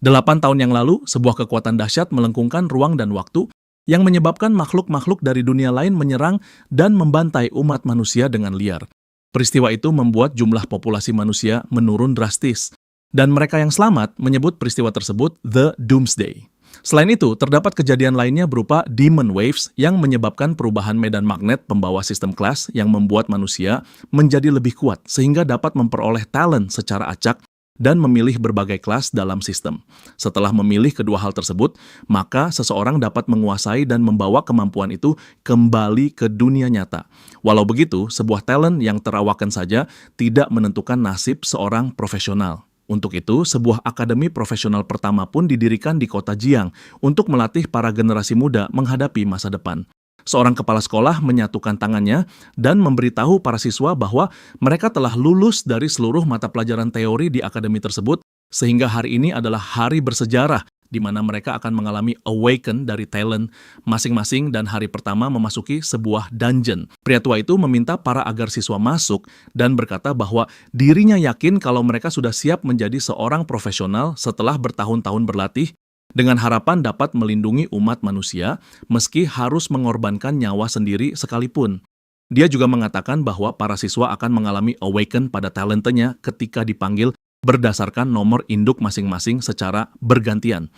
8 tahun yang lalu, sebuah kekuatan dahsyat melengkungkan ruang dan waktu yang menyebabkan makhluk-makhluk dari dunia lain menyerang dan membantai umat manusia dengan liar. Peristiwa itu membuat jumlah populasi manusia menurun drastis, dan mereka yang selamat menyebut peristiwa tersebut The Doomsday. Selain itu, terdapat kejadian lainnya berupa Demon Waves yang menyebabkan perubahan medan magnet pembawa sistem kelas yang membuat manusia menjadi lebih kuat sehingga dapat memperoleh talent secara acak dan memilih berbagai kelas dalam sistem. Setelah memilih kedua hal tersebut, maka seseorang dapat menguasai dan membawa kemampuan itu kembali ke dunia nyata. Walau begitu, sebuah talent yang terawakan saja tidak menentukan nasib seorang profesional. Untuk itu, sebuah akademi profesional pertama pun didirikan di kota Jiang untuk melatih para generasi muda menghadapi masa depan. Seorang kepala sekolah menyatukan tangannya dan memberitahu para siswa bahwa mereka telah lulus dari seluruh mata pelajaran teori di akademi tersebut, sehingga hari ini adalah hari bersejarah di mana mereka akan mengalami awaken dari talent masing-masing dan hari pertama memasuki sebuah dungeon. Pria tua itu meminta para agar siswa masuk dan berkata bahwa dirinya yakin kalau mereka sudah siap menjadi seorang profesional setelah bertahun-tahun berlatih, dengan harapan dapat melindungi umat manusia meski harus mengorbankan nyawa sendiri sekalipun. Dia juga mengatakan bahwa para siswa akan mengalami awaken pada talentnya ketika dipanggil berdasarkan nomor induk masing-masing secara bergantian.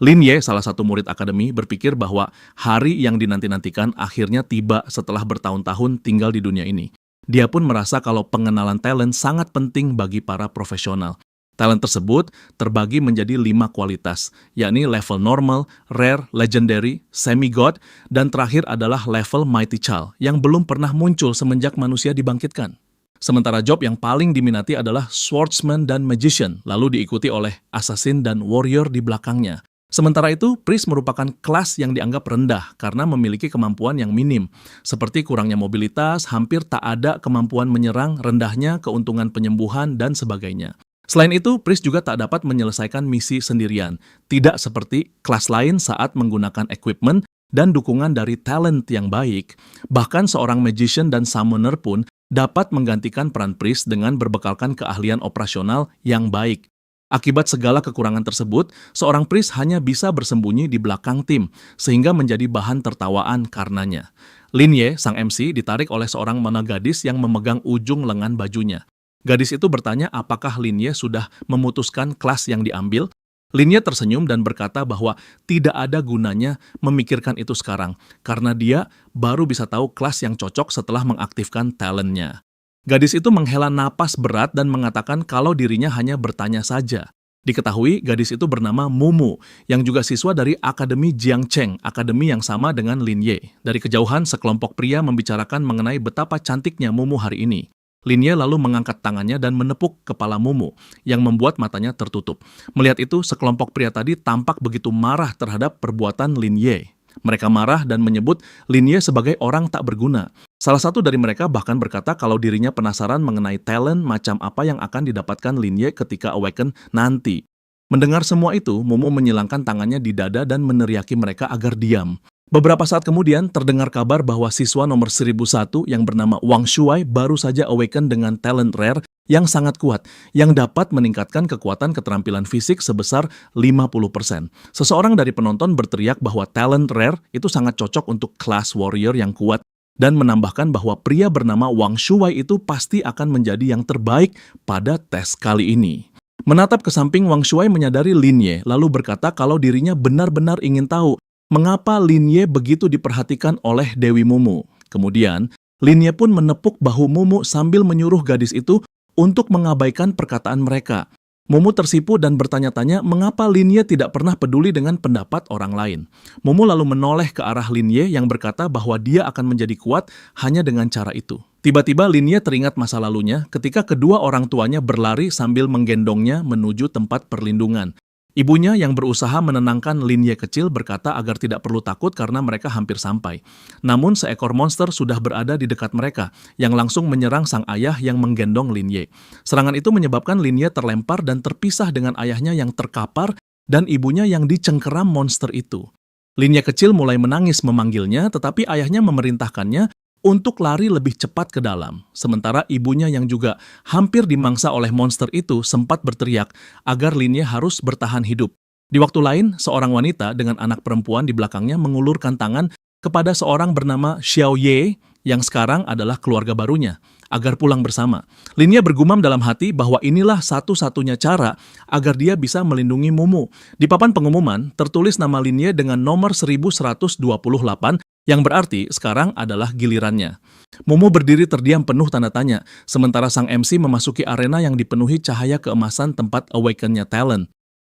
Lin Ye, salah satu murid akademi, berpikir bahwa hari yang dinanti-nantikan akhirnya tiba setelah bertahun-tahun tinggal di dunia ini. Dia pun merasa kalau pengenalan talent sangat penting bagi para profesional. Talent tersebut terbagi menjadi 5 kualitas, yakni level normal, rare, legendary, semi-god, dan terakhir adalah level mighty child yang belum pernah muncul semenjak manusia dibangkitkan. Sementara job yang paling diminati adalah swordsman dan magician, lalu diikuti oleh assassin dan warrior di belakangnya. Sementara itu, priest merupakan kelas yang dianggap rendah karena memiliki kemampuan yang minim, seperti kurangnya mobilitas, hampir tak ada kemampuan menyerang, rendahnya keuntungan penyembuhan, dan sebagainya. Selain itu, priest juga tak dapat menyelesaikan misi sendirian, tidak seperti kelas lain saat menggunakan equipment dan dukungan dari talent yang baik. Bahkan seorang magician dan summoner pun dapat menggantikan peran priest dengan berbekalkan keahlian operasional yang baik. Akibat segala kekurangan tersebut, seorang priest hanya bisa bersembunyi di belakang tim, sehingga menjadi bahan tertawaan karenanya. Lin Ye, sang MC, ditarik oleh seorang mana gadis yang memegang ujung lengan bajunya. Gadis itu bertanya apakah Lin Ye sudah memutuskan kelas yang diambil. Lin Ye tersenyum dan berkata bahwa tidak ada gunanya memikirkan itu sekarang, karena dia baru bisa tahu kelas yang cocok setelah mengaktifkan talentnya. Gadis itu menghela napas berat dan mengatakan kalau dirinya hanya bertanya saja. Diketahui gadis itu bernama Mumu, yang juga siswa dari Akademi Jiangcheng, akademi yang sama dengan Lin Ye. Dari kejauhan, sekelompok pria membicarakan mengenai betapa cantiknya Mumu hari ini. Lin Ye lalu mengangkat tangannya dan menepuk kepala Mumu, yang membuat matanya tertutup. Melihat itu, sekelompok pria tadi tampak begitu marah terhadap perbuatan Lin Ye. Mereka marah dan menyebut Lin Ye sebagai orang tak berguna. Salah satu dari mereka bahkan berkata kalau dirinya penasaran mengenai talent macam apa yang akan didapatkan Lin Ye ketika awaken nanti. Mendengar semua itu, Mumu menyilangkan tangannya di dada dan meneriaki mereka agar diam. Beberapa saat kemudian, terdengar kabar bahwa siswa nomor 1001 yang bernama Wang Shuai baru saja awaken dengan talent rare yang sangat kuat, yang dapat meningkatkan kekuatan keterampilan fisik sebesar 50%. Seseorang dari penonton berteriak bahwa talent rare itu sangat cocok untuk kelas warrior yang kuat, dan menambahkan bahwa pria bernama Wang Shuai itu pasti akan menjadi yang terbaik pada tes kali ini. Menatap ke samping, Wang Shuai menyadari Lin Ye, lalu berkata kalau dirinya benar-benar ingin tahu mengapa Lin Ye begitu diperhatikan oleh Dewi Mumu. Kemudian, Lin Ye pun menepuk bahu Mumu sambil menyuruh gadis itu untuk mengabaikan perkataan mereka. Mumu tersipu dan bertanya-tanya mengapa Lin Ye tidak pernah peduli dengan pendapat orang lain. Mumu lalu menoleh ke arah Lin Ye yang berkata bahwa dia akan menjadi kuat hanya dengan cara itu. Tiba-tiba Lin Ye teringat masa lalunya ketika kedua orang tuanya berlari sambil menggendongnya menuju tempat perlindungan. Ibunya yang berusaha menenangkan Lin Ye kecil berkata agar tidak perlu takut karena mereka hampir sampai. Namun seekor monster sudah berada di dekat mereka, yang langsung menyerang sang ayah yang menggendong Lin Ye. Serangan itu menyebabkan Lin Ye terlempar dan terpisah dengan ayahnya yang terkapar dan ibunya yang dicengkeram monster itu. Lin Ye kecil mulai menangis memanggilnya, tetapi ayahnya memerintahkannya untuk lari lebih cepat ke dalam. Sementara ibunya yang juga hampir dimangsa oleh monster itu sempat berteriak agar Lin Ye harus bertahan hidup. Di waktu lain, seorang wanita dengan anak perempuan di belakangnya mengulurkan tangan kepada seorang bernama Xiao Ye yang sekarang adalah keluarga barunya, agar pulang bersama. Lin Ye bergumam dalam hati bahwa inilah satu-satunya cara agar dia bisa melindungi Mumu. Di papan pengumuman, tertulis nama Lin Ye dengan nomor 1128, yang berarti sekarang adalah gilirannya. Mumu berdiri terdiam penuh tanda tanya, sementara sang MC memasuki arena yang dipenuhi cahaya keemasan tempat awaken-nya talent.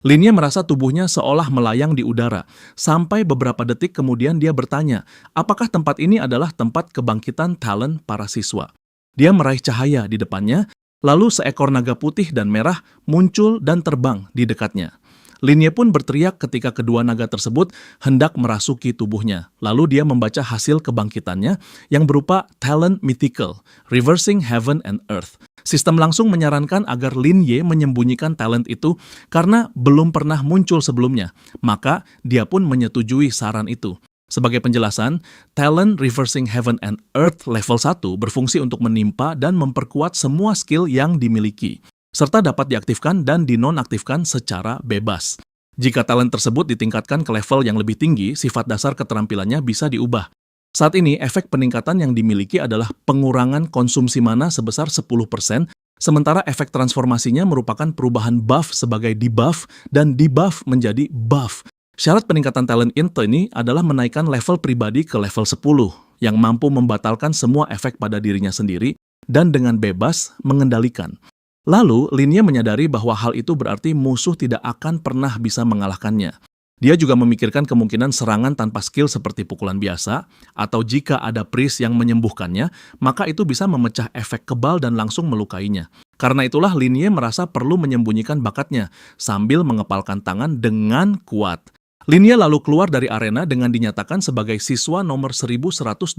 Lin Ye merasa tubuhnya seolah melayang di udara, sampai beberapa detik kemudian dia bertanya, apakah tempat ini adalah tempat kebangkitan talent para siswa? Dia meraih cahaya di depannya, lalu seekor naga putih dan merah muncul dan terbang di dekatnya. Lin Ye pun berteriak ketika kedua naga tersebut hendak merasuki tubuhnya. Lalu dia membaca hasil kebangkitannya yang berupa Talent Mythical, Reversing Heaven and Earth. Sistem langsung menyarankan agar Lin Ye menyembunyikan talent itu karena belum pernah muncul sebelumnya. Maka dia pun menyetujui saran itu. Sebagai penjelasan, Talent Reversing Heaven and Earth level 1 berfungsi untuk menimpa dan memperkuat semua skill yang dimiliki, serta dapat diaktifkan dan dinonaktifkan secara bebas. Jika talent tersebut ditingkatkan ke level yang lebih tinggi, sifat dasar keterampilannya bisa diubah. Saat ini, efek peningkatan yang dimiliki adalah pengurangan konsumsi mana sebesar 10%, sementara efek transformasinya merupakan perubahan buff sebagai debuff dan debuff menjadi buff. Syarat peningkatan talent ini adalah menaikkan level pribadi ke level 10, yang mampu membatalkan semua efek pada dirinya sendiri dan dengan bebas mengendalikan. Lalu, Lin Ye menyadari bahwa hal itu berarti musuh tidak akan pernah bisa mengalahkannya. Dia juga memikirkan kemungkinan serangan tanpa skill seperti pukulan biasa, atau jika ada priest yang menyembuhkannya, maka itu bisa memecah efek kebal dan langsung melukainya. Karena itulah Lin Ye merasa perlu menyembunyikan bakatnya, sambil mengepalkan tangan dengan kuat. Lin Ye lalu keluar dari arena dengan dinyatakan sebagai siswa nomor 1128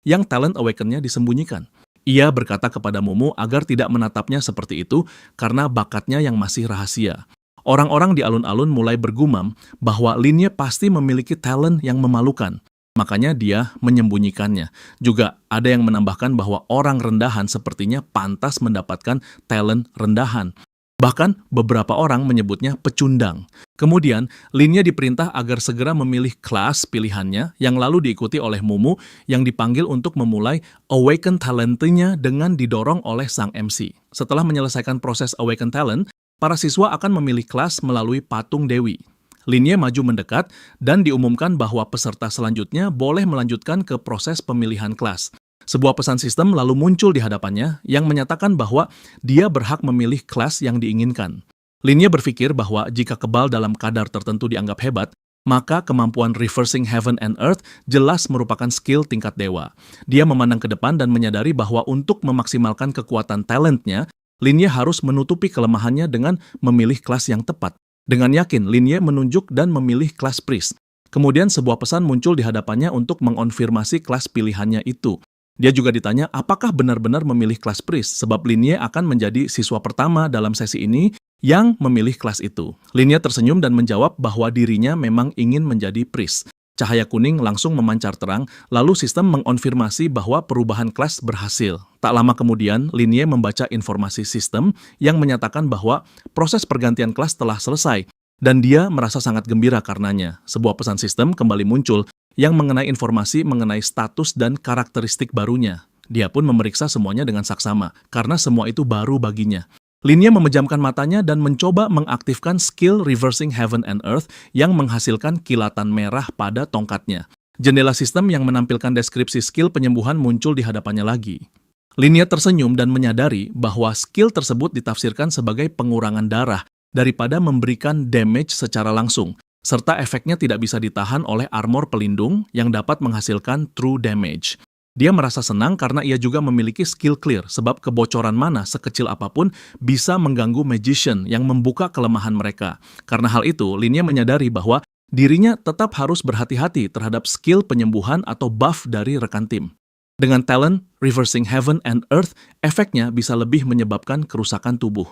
yang talent awaken-nya disembunyikan. Ia berkata kepada Mumu agar tidak menatapnya seperti itu karena bakatnya yang masih rahasia. Orang-orang di alun-alun mulai bergumam bahwa Lin Ye pasti memiliki talent yang memalukan. Makanya dia menyembunyikannya. Juga ada yang menambahkan bahwa orang rendahan sepertinya pantas mendapatkan talent rendahan. Bahkan beberapa orang menyebutnya pecundang. Kemudian, Lin Ye diperintah agar segera memilih kelas pilihannya yang lalu diikuti oleh Mumu yang dipanggil untuk memulai Awaken Talent-nya dengan didorong oleh sang MC. Setelah menyelesaikan proses Awaken Talent, para siswa akan memilih kelas melalui patung Dewi. Lin Ye maju mendekat dan diumumkan bahwa peserta selanjutnya boleh melanjutkan ke proses pemilihan kelas. Sebuah pesan sistem lalu muncul di hadapannya yang menyatakan bahwa dia berhak memilih kelas yang diinginkan. Lin Ye berpikir bahwa jika kebal dalam kadar tertentu dianggap hebat, maka kemampuan Reversing Heaven and Earth jelas merupakan skill tingkat dewa. Dia memandang ke depan dan menyadari bahwa untuk memaksimalkan kekuatan talentnya, Lin Ye harus menutupi kelemahannya dengan memilih kelas yang tepat. Dengan yakin, Lin Ye menunjuk dan memilih kelas priest. Kemudian sebuah pesan muncul di hadapannya untuk mengonfirmasi kelas pilihannya itu. Dia juga ditanya apakah benar-benar memilih kelas priest, sebab Lin Ye akan menjadi siswa pertama dalam sesi ini yang memilih kelas itu. Lin Ye tersenyum dan menjawab bahwa dirinya memang ingin menjadi priest. Cahaya kuning langsung memancar terang, lalu sistem mengonfirmasi bahwa perubahan kelas berhasil. Tak lama kemudian, Lin Ye membaca informasi sistem yang menyatakan bahwa proses pergantian kelas telah selesai, dan dia merasa sangat gembira karenanya. Sebuah pesan sistem kembali muncul yang mengenai informasi mengenai status dan karakteristik barunya. Dia pun memeriksa semuanya dengan saksama, karena semua itu baru baginya. Lin Ye memejamkan matanya dan mencoba mengaktifkan skill Reversing Heaven and Earth yang menghasilkan kilatan merah pada tongkatnya. Jendela sistem yang menampilkan deskripsi skill penyembuhan muncul di hadapannya lagi. Lin Ye tersenyum dan menyadari bahwa skill tersebut ditafsirkan sebagai pengurangan darah daripada memberikan damage secara langsung, serta efeknya tidak bisa ditahan oleh armor pelindung yang dapat menghasilkan true damage. Dia merasa senang karena ia juga memiliki skill clear, sebab kebocoran mana sekecil apapun bisa mengganggu magician yang membuka kelemahan mereka. Karena hal itu, Lin Ye menyadari bahwa dirinya tetap harus berhati-hati terhadap skill penyembuhan atau buff dari rekan tim. Dengan talent Reversing Heaven and Earth, efeknya bisa lebih menyebabkan kerusakan tubuh.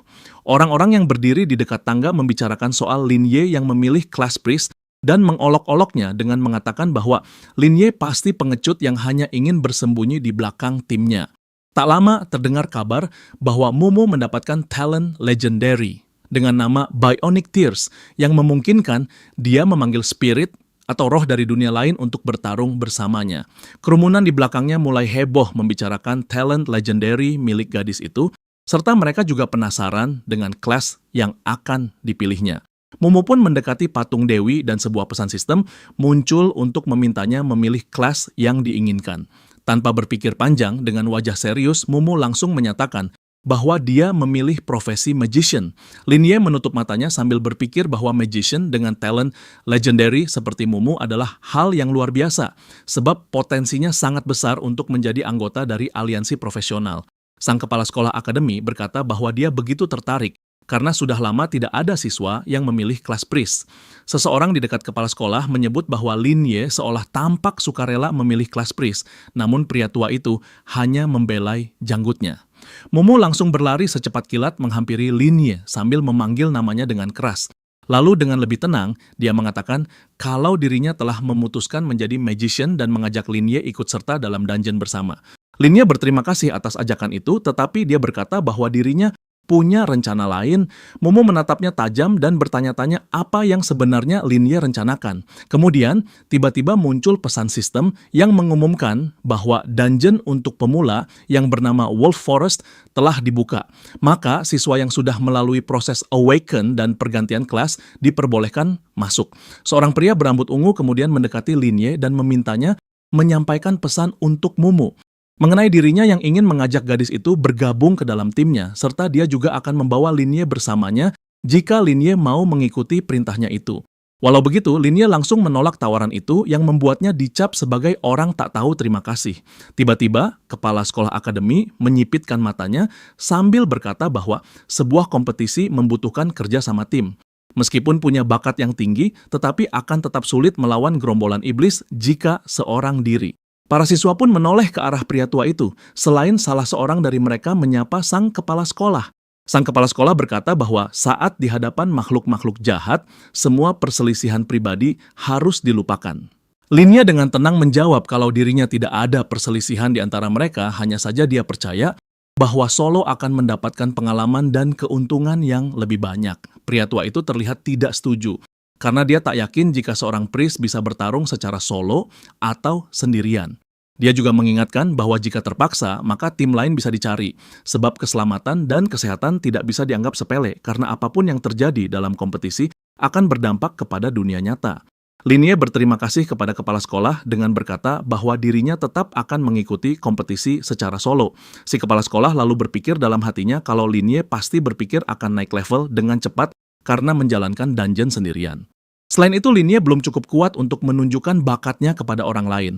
Orang-orang yang berdiri di dekat tangga membicarakan soal Lin Ye yang memilih kelas priest dan mengolok-oloknya dengan mengatakan bahwa Lin Ye pasti pengecut yang hanya ingin bersembunyi di belakang timnya. Tak lama terdengar kabar bahwa Mumu mendapatkan talent legendary. dengan nama Bionic Tears yang memungkinkan dia memanggil spirit atau roh dari dunia lain untuk bertarung bersamanya. Kerumunan di belakangnya mulai heboh membicarakan talent legendary milik gadis itu, serta mereka juga penasaran dengan kelas yang akan dipilihnya. Mumu pun mendekati patung Dewi dan sebuah pesan sistem muncul untuk memintanya memilih kelas yang diinginkan. Tanpa berpikir panjang, dengan wajah serius, Mumu langsung menyatakan bahwa dia memilih profesi magician. Linye menutup matanya sambil berpikir bahwa magician dengan talent legendary seperti Mumu adalah hal yang luar biasa, sebab potensinya sangat besar untuk menjadi anggota dari aliansi profesional. Sang kepala sekolah akademi berkata bahwa dia begitu tertarik karena sudah lama tidak ada siswa yang memilih kelas priest. Seseorang di dekat kepala sekolah menyebut bahwa Linye seolah tampak sukarela memilih kelas priest, namun pria tua itu hanya membelai janggutnya. Mumu langsung berlari secepat kilat menghampiri Linye sambil memanggil namanya dengan keras. Lalu dengan lebih tenang, dia mengatakan kalau dirinya telah memutuskan menjadi magician dan mengajak Linye ikut serta dalam dungeon bersama. Linye berterima kasih atas ajakan itu, tetapi dia berkata bahwa dirinya punya rencana lain. Mumu menatapnya tajam dan bertanya-tanya apa yang sebenarnya Linye rencanakan. Kemudian, tiba-tiba muncul pesan sistem yang mengumumkan bahwa dungeon untuk pemula yang bernama Wolf Forest telah dibuka. Maka, siswa yang sudah melalui proses awaken dan pergantian kelas diperbolehkan masuk. Seorang pria berambut ungu kemudian mendekati Linye dan memintanya menyampaikan pesan untuk Mumu mengenai dirinya yang ingin mengajak gadis itu bergabung ke dalam timnya, serta dia juga akan membawa Linye bersamanya jika Linye mau mengikuti perintahnya itu. Walau begitu, Linye langsung menolak tawaran itu yang membuatnya dicap sebagai orang tak tahu terima kasih. Tiba-tiba, kepala sekolah akademi menyipitkan matanya sambil berkata bahwa sebuah kompetisi membutuhkan kerja sama tim. Meskipun punya bakat yang tinggi, tetapi akan tetap sulit melawan gerombolan iblis jika seorang diri. Para siswa pun menoleh ke arah pria tua itu, selain salah seorang dari mereka menyapa sang kepala sekolah. Sang kepala sekolah berkata bahwa saat di hadapan makhluk-makhluk jahat, semua perselisihan pribadi harus dilupakan. Linye dengan tenang menjawab kalau dirinya tidak ada perselisihan di antara mereka, hanya saja dia percaya bahwa Solo akan mendapatkan pengalaman dan keuntungan yang lebih banyak. Pria tua itu terlihat tidak setuju, karena dia tak yakin jika seorang priest bisa bertarung secara solo atau sendirian. Dia juga mengingatkan bahwa jika terpaksa, maka tim lain bisa dicari, sebab keselamatan dan kesehatan tidak bisa dianggap sepele karena apapun yang terjadi dalam kompetisi akan berdampak kepada dunia nyata. Linye berterima kasih kepada kepala sekolah dengan berkata bahwa dirinya tetap akan mengikuti kompetisi secara solo. Si kepala sekolah lalu berpikir dalam hatinya kalau Linye pasti berpikir akan naik level dengan cepat karena menjalankan dungeon sendirian. Selain itu, Linye belum cukup kuat untuk menunjukkan bakatnya kepada orang lain.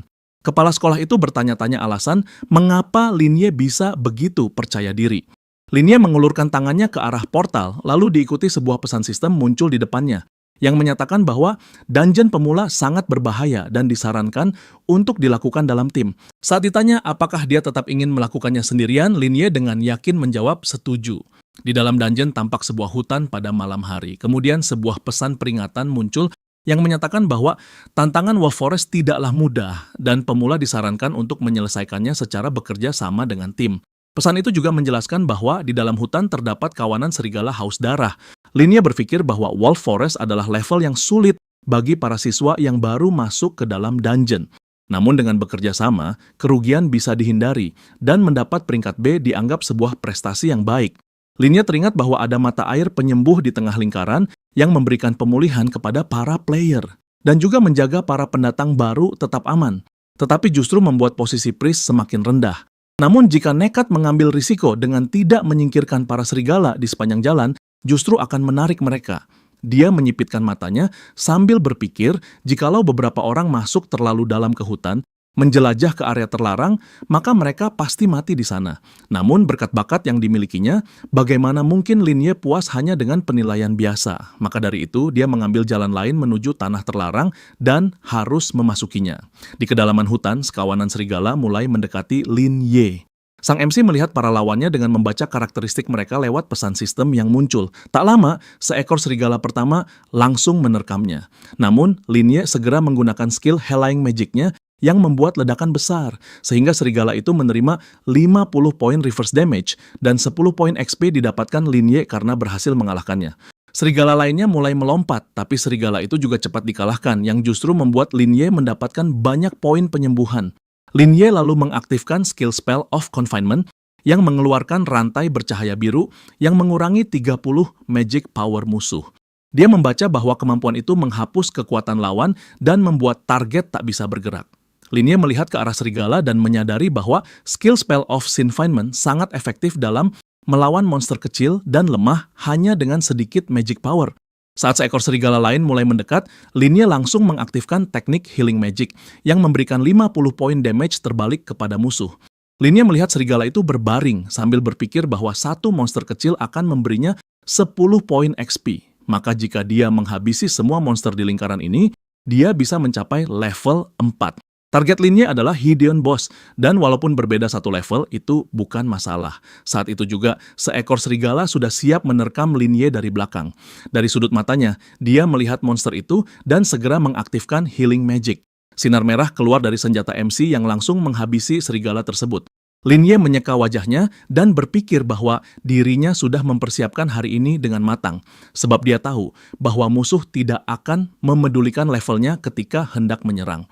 Kepala sekolah itu bertanya-tanya alasan mengapa Linye bisa begitu percaya diri. Linye mengulurkan tangannya ke arah portal, lalu diikuti sebuah pesan sistem muncul di depannya, yang menyatakan bahwa dungeon pemula sangat berbahaya dan disarankan untuk dilakukan dalam tim. Saat ditanya apakah dia tetap ingin melakukannya sendirian, Linye dengan yakin menjawab setuju. Di dalam dungeon tampak sebuah hutan pada malam hari. Kemudian sebuah pesan peringatan muncul yang menyatakan bahwa tantangan Wolf Forest tidaklah mudah dan pemula disarankan untuk menyelesaikannya secara bekerja sama dengan tim. Pesan itu juga menjelaskan bahwa di dalam hutan terdapat kawanan serigala haus darah. Linye berpikir bahwa Wolf Forest adalah level yang sulit bagi para siswa yang baru masuk ke dalam dungeon. Namun dengan bekerja sama, kerugian bisa dihindari dan mendapat peringkat B dianggap sebuah prestasi yang baik. Linye teringat bahwa ada mata air penyembuh di tengah lingkaran yang memberikan pemulihan kepada para player dan juga menjaga para pendatang baru tetap aman, tetapi justru membuat posisi priest semakin rendah. Namun jika nekat mengambil risiko dengan tidak menyingkirkan para serigala di sepanjang jalan, justru akan menarik mereka. Dia menyipitkan matanya sambil berpikir jikalau beberapa orang masuk terlalu dalam ke hutan, menjelajah ke area terlarang, maka mereka pasti mati di sana. Namun berkat bakat yang dimilikinya, bagaimana mungkin Linye puas hanya dengan penilaian biasa? Maka dari itu, dia mengambil jalan lain menuju tanah terlarang dan harus memasukinya. Di kedalaman hutan, sekawanan serigala mulai mendekati Linye. Sang MC melihat para lawannya dengan membaca karakteristik mereka lewat pesan sistem yang muncul. Tak lama, seekor serigala pertama langsung menerkamnya. Namun, Linye segera menggunakan skill Helllying Magic-nya yang membuat ledakan besar, sehingga serigala itu menerima 50 poin reverse damage dan 10 poin XP didapatkan Linye karena berhasil mengalahkannya. Serigala lainnya mulai melompat, tapi serigala itu juga cepat dikalahkan, yang justru membuat Linye mendapatkan banyak poin penyembuhan. Linye lalu mengaktifkan skill spell of confinement yang mengeluarkan rantai bercahaya biru yang mengurangi 30 magic power musuh. Dia membaca bahwa kemampuan itu menghapus kekuatan lawan dan membuat target tak bisa bergerak. Linye melihat ke arah serigala dan menyadari bahwa skill spell of confinement sangat efektif dalam melawan monster kecil dan lemah hanya dengan sedikit magic power. Saat seekor serigala lain mulai mendekat, Linye langsung mengaktifkan teknik healing magic yang memberikan 50 poin damage terbalik kepada musuh. Linye melihat serigala itu berbaring sambil berpikir bahwa satu monster kecil akan memberinya 10 poin XP. Maka jika dia menghabisi semua monster di lingkaran ini, dia bisa mencapai level 4. Target Linye adalah Hideon Boss, dan walaupun berbeda satu level, itu bukan masalah. Saat itu juga, seekor serigala sudah siap menerkam Linye dari belakang. Dari sudut matanya, dia melihat monster itu dan segera mengaktifkan Healing Magic. Sinar merah keluar dari senjata MC yang langsung menghabisi serigala tersebut. Linye menyeka wajahnya dan berpikir bahwa dirinya sudah mempersiapkan hari ini dengan matang, sebab dia tahu bahwa musuh tidak akan memedulikan levelnya ketika hendak menyerang.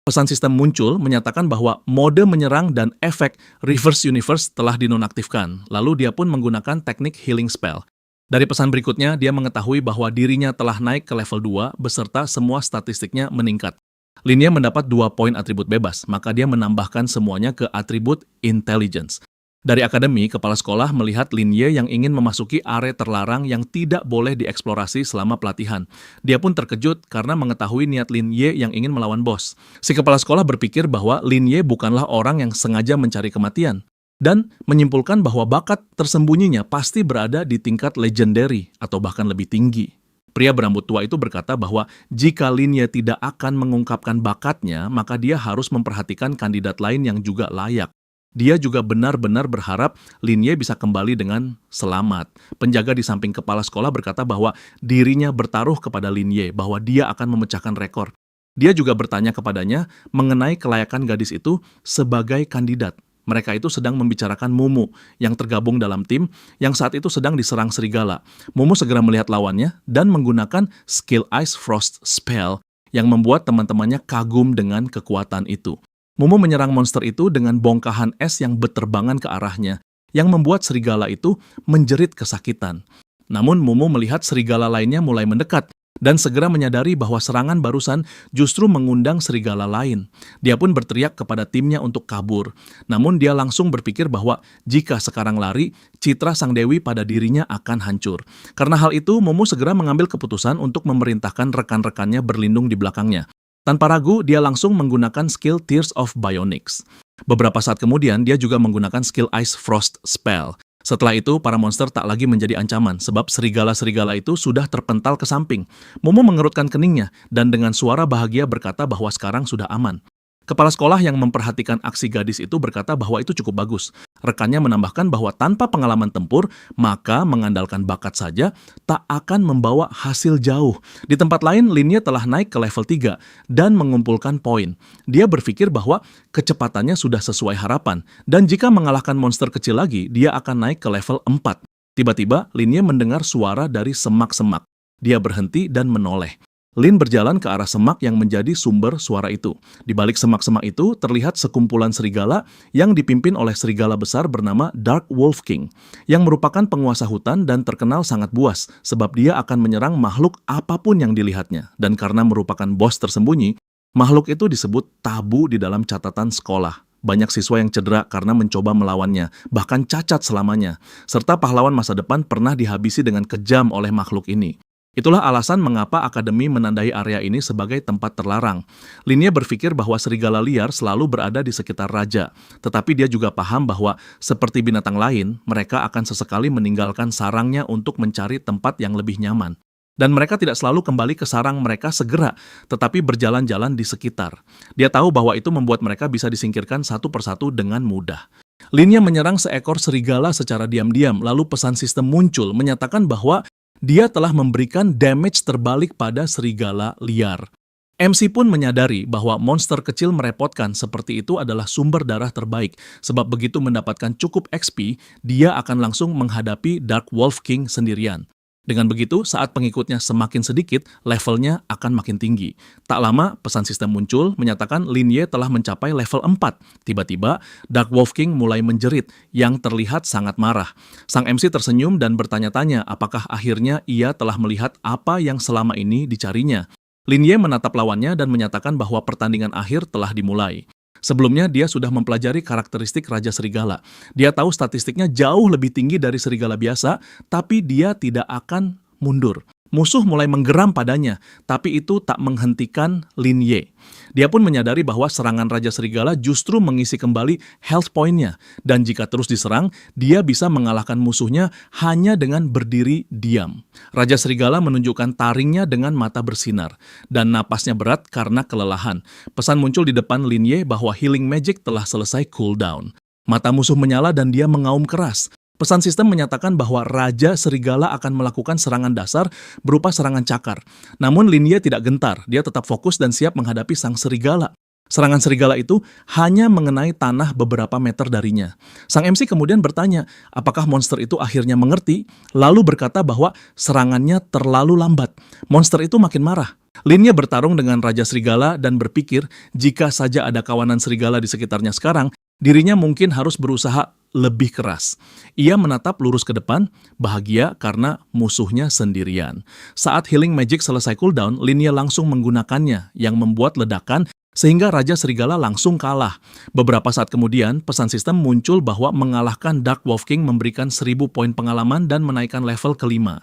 Pesan sistem muncul menyatakan bahwa mode menyerang dan efek Reverse Universe telah dinonaktifkan, lalu dia pun menggunakan teknik Healing Spell. Dari pesan berikutnya, dia mengetahui bahwa dirinya telah naik ke level 2 beserta semua statistiknya meningkat. Linye mendapat 2 poin atribut bebas, maka dia menambahkan semuanya ke atribut Intelligence. Dari akademi, kepala sekolah melihat Linye yang ingin memasuki area terlarang yang tidak boleh dieksplorasi selama pelatihan. Dia pun terkejut karena mengetahui niat Linye yang ingin melawan bos. Si kepala sekolah berpikir bahwa Linye bukanlah orang yang sengaja mencari kematian, dan menyimpulkan bahwa bakat tersembunyinya pasti berada di tingkat legendary atau bahkan lebih tinggi. Pria berambut tua itu berkata bahwa jika Linye tidak akan mengungkapkan bakatnya, maka dia harus memperhatikan kandidat lain yang juga layak. Dia juga benar-benar berharap Linye bisa kembali dengan selamat. Penjaga di samping kepala sekolah berkata bahwa dirinya bertaruh kepada Linye bahwa dia akan memecahkan rekor. Dia juga bertanya kepadanya mengenai kelayakan gadis itu sebagai kandidat. Mereka itu sedang membicarakan Mumu yang tergabung dalam tim yang saat itu sedang diserang serigala. Mumu segera melihat lawannya dan menggunakan skill Ice Frost Spell yang membuat teman-temannya kagum dengan kekuatan itu. Mumu menyerang monster itu dengan bongkahan es yang berterbangan ke arahnya, yang membuat serigala itu menjerit kesakitan. Namun Mumu melihat serigala lainnya mulai mendekat, dan segera menyadari bahwa serangan barusan justru mengundang serigala lain. Dia pun berteriak kepada timnya untuk kabur. Namun dia langsung berpikir bahwa jika sekarang lari, citra sang dewi pada dirinya akan hancur. Karena hal itu, Mumu segera mengambil keputusan untuk memerintahkan rekan-rekannya berlindung di belakangnya. Tanpa ragu, dia langsung menggunakan skill Tears of Bionics. Beberapa saat kemudian, dia juga menggunakan skill Ice Frost Spell. Setelah itu, para monster tak lagi menjadi ancaman, sebab serigala-serigala itu sudah terpental ke samping. Momo mengerutkan keningnya, dan dengan suara bahagia berkata bahwa sekarang sudah aman. Kepala sekolah yang memperhatikan aksi gadis itu berkata bahwa itu cukup bagus. Rekannya menambahkan bahwa tanpa pengalaman tempur, maka mengandalkan bakat saja tak akan membawa hasil jauh. Di tempat lain, Linye telah naik ke level 3 dan mengumpulkan poin. Dia berpikir bahwa kecepatannya sudah sesuai harapan, dan jika mengalahkan monster kecil lagi, dia akan naik ke level 4. Tiba-tiba, Linye mendengar suara dari semak-semak. Dia berhenti dan menoleh. Lin berjalan ke arah semak yang menjadi sumber suara itu. Di balik semak-semak itu terlihat sekumpulan serigala yang dipimpin oleh serigala besar bernama Dark Wolf King, yang merupakan penguasa hutan dan terkenal sangat buas sebab dia akan menyerang makhluk apapun yang dilihatnya. Dan karena merupakan bos tersembunyi, makhluk itu disebut tabu di dalam catatan sekolah. Banyak siswa yang cedera karena mencoba melawannya, bahkan cacat selamanya. Serta pahlawan masa depan pernah dihabisi dengan kejam oleh makhluk ini. Itulah alasan mengapa akademi menandai area ini sebagai tempat terlarang. Linye berpikir bahwa serigala liar selalu berada di sekitar raja, tetapi dia juga paham bahwa seperti binatang lain, mereka akan sesekali meninggalkan sarangnya untuk mencari tempat yang lebih nyaman. Dan mereka tidak selalu kembali ke sarang mereka segera, tetapi berjalan-jalan di sekitar. Dia tahu bahwa itu membuat mereka bisa disingkirkan satu persatu dengan mudah. Linye menyerang seekor serigala secara diam-diam, lalu pesan sistem muncul menyatakan bahwa dia telah memberikan damage terbalik pada serigala liar. MC pun menyadari bahwa monster kecil merepotkan seperti itu adalah sumber darah terbaik, sebab begitu mendapatkan cukup XP, dia akan langsung menghadapi Dark Wolf King sendirian. Dengan begitu, saat pengikutnya semakin sedikit, levelnya akan makin tinggi. Tak lama, pesan sistem muncul menyatakan Lin Ye telah mencapai level 4. Tiba-tiba, Dark Wolf King mulai menjerit, yang terlihat sangat marah. Sang MC tersenyum dan bertanya-tanya apakah akhirnya ia telah melihat apa yang selama ini dicarinya. Lin Ye menatap lawannya dan menyatakan bahwa pertandingan akhir telah dimulai. Sebelumnya, dia sudah mempelajari karakteristik Raja Serigala. Dia tahu statistiknya jauh lebih tinggi dari serigala biasa, tapi dia tidak akan mundur. Musuh mulai menggeram padanya, tapi itu tak menghentikan Lin Ye. Dia pun menyadari bahwa serangan Raja Serigala justru mengisi kembali health point-nya, dan jika terus diserang, dia bisa mengalahkan musuhnya hanya dengan berdiri diam. Raja Serigala menunjukkan taringnya dengan mata bersinar, dan napasnya berat karena kelelahan. Pesan muncul di depan Lin Ye bahwa healing magic telah selesai cooldown. Mata musuh menyala dan dia mengaum keras. Pesan sistem menyatakan bahwa Raja Serigala akan melakukan serangan dasar berupa serangan cakar. Namun Lin Ye tidak gentar, dia tetap fokus dan siap menghadapi sang serigala. Serangan serigala itu hanya mengenai tanah beberapa meter darinya. Sang MC kemudian bertanya, apakah monster itu akhirnya mengerti, lalu berkata bahwa serangannya terlalu lambat. Monster itu makin marah. Lin Ye bertarung dengan Raja Serigala dan berpikir jika saja ada kawanan serigala di sekitarnya sekarang, dirinya mungkin harus berusaha lebih keras. Ia menatap lurus ke depan, bahagia karena musuhnya sendirian. Saat healing magic selesai cooldown, Lin Ye langsung menggunakannya yang membuat ledakan sehingga Raja Serigala langsung kalah. Beberapa saat kemudian, pesan sistem muncul bahwa mengalahkan Dark Wolf King memberikan 1000 poin pengalaman dan menaikkan level ke-5.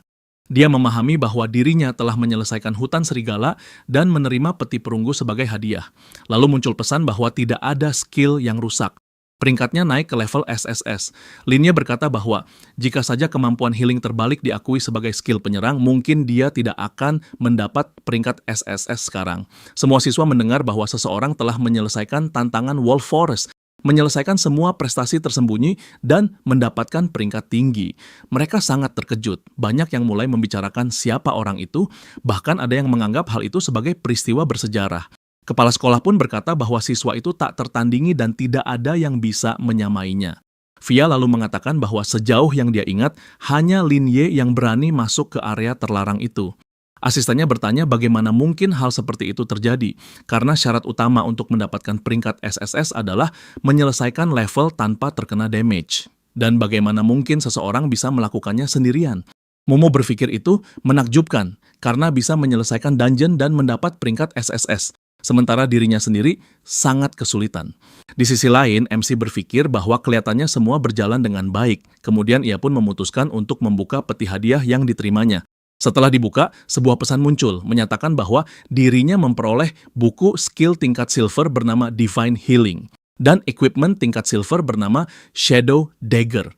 Dia memahami bahwa dirinya telah menyelesaikan hutan serigala dan menerima peti perunggu sebagai hadiah. Lalu muncul pesan bahwa tidak ada skill yang rusak. Peringkatnya naik ke level SSS. Lin Ye berkata bahwa jika saja kemampuan healing terbalik diakui sebagai skill penyerang, mungkin dia tidak akan mendapat peringkat SSS sekarang. Semua siswa mendengar bahwa seseorang telah menyelesaikan tantangan Wolf Forest, menyelesaikan semua prestasi tersembunyi, dan mendapatkan peringkat tinggi. Mereka sangat terkejut. Banyak yang mulai membicarakan siapa orang itu, bahkan ada yang menganggap hal itu sebagai peristiwa bersejarah. Kepala sekolah pun berkata bahwa siswa itu tak tertandingi dan tidak ada yang bisa menyamainya. Via lalu mengatakan bahwa sejauh yang dia ingat, hanya Lin Ye yang berani masuk ke area terlarang itu. Asistennya bertanya bagaimana mungkin hal seperti itu terjadi, karena syarat utama untuk mendapatkan peringkat SSS adalah menyelesaikan level tanpa terkena damage. Dan bagaimana mungkin seseorang bisa melakukannya sendirian? Momo berpikir itu menakjubkan, karena bisa menyelesaikan dungeon dan mendapat peringkat SSS. Sementara dirinya sendiri sangat kesulitan. Di sisi lain, MC berpikir bahwa kelihatannya semua berjalan dengan baik. Kemudian ia pun memutuskan untuk membuka peti hadiah yang diterimanya. Setelah dibuka, sebuah pesan muncul, menyatakan bahwa dirinya memperoleh buku skill tingkat silver bernama Divine Healing, dan equipment tingkat silver bernama Shadow Dagger.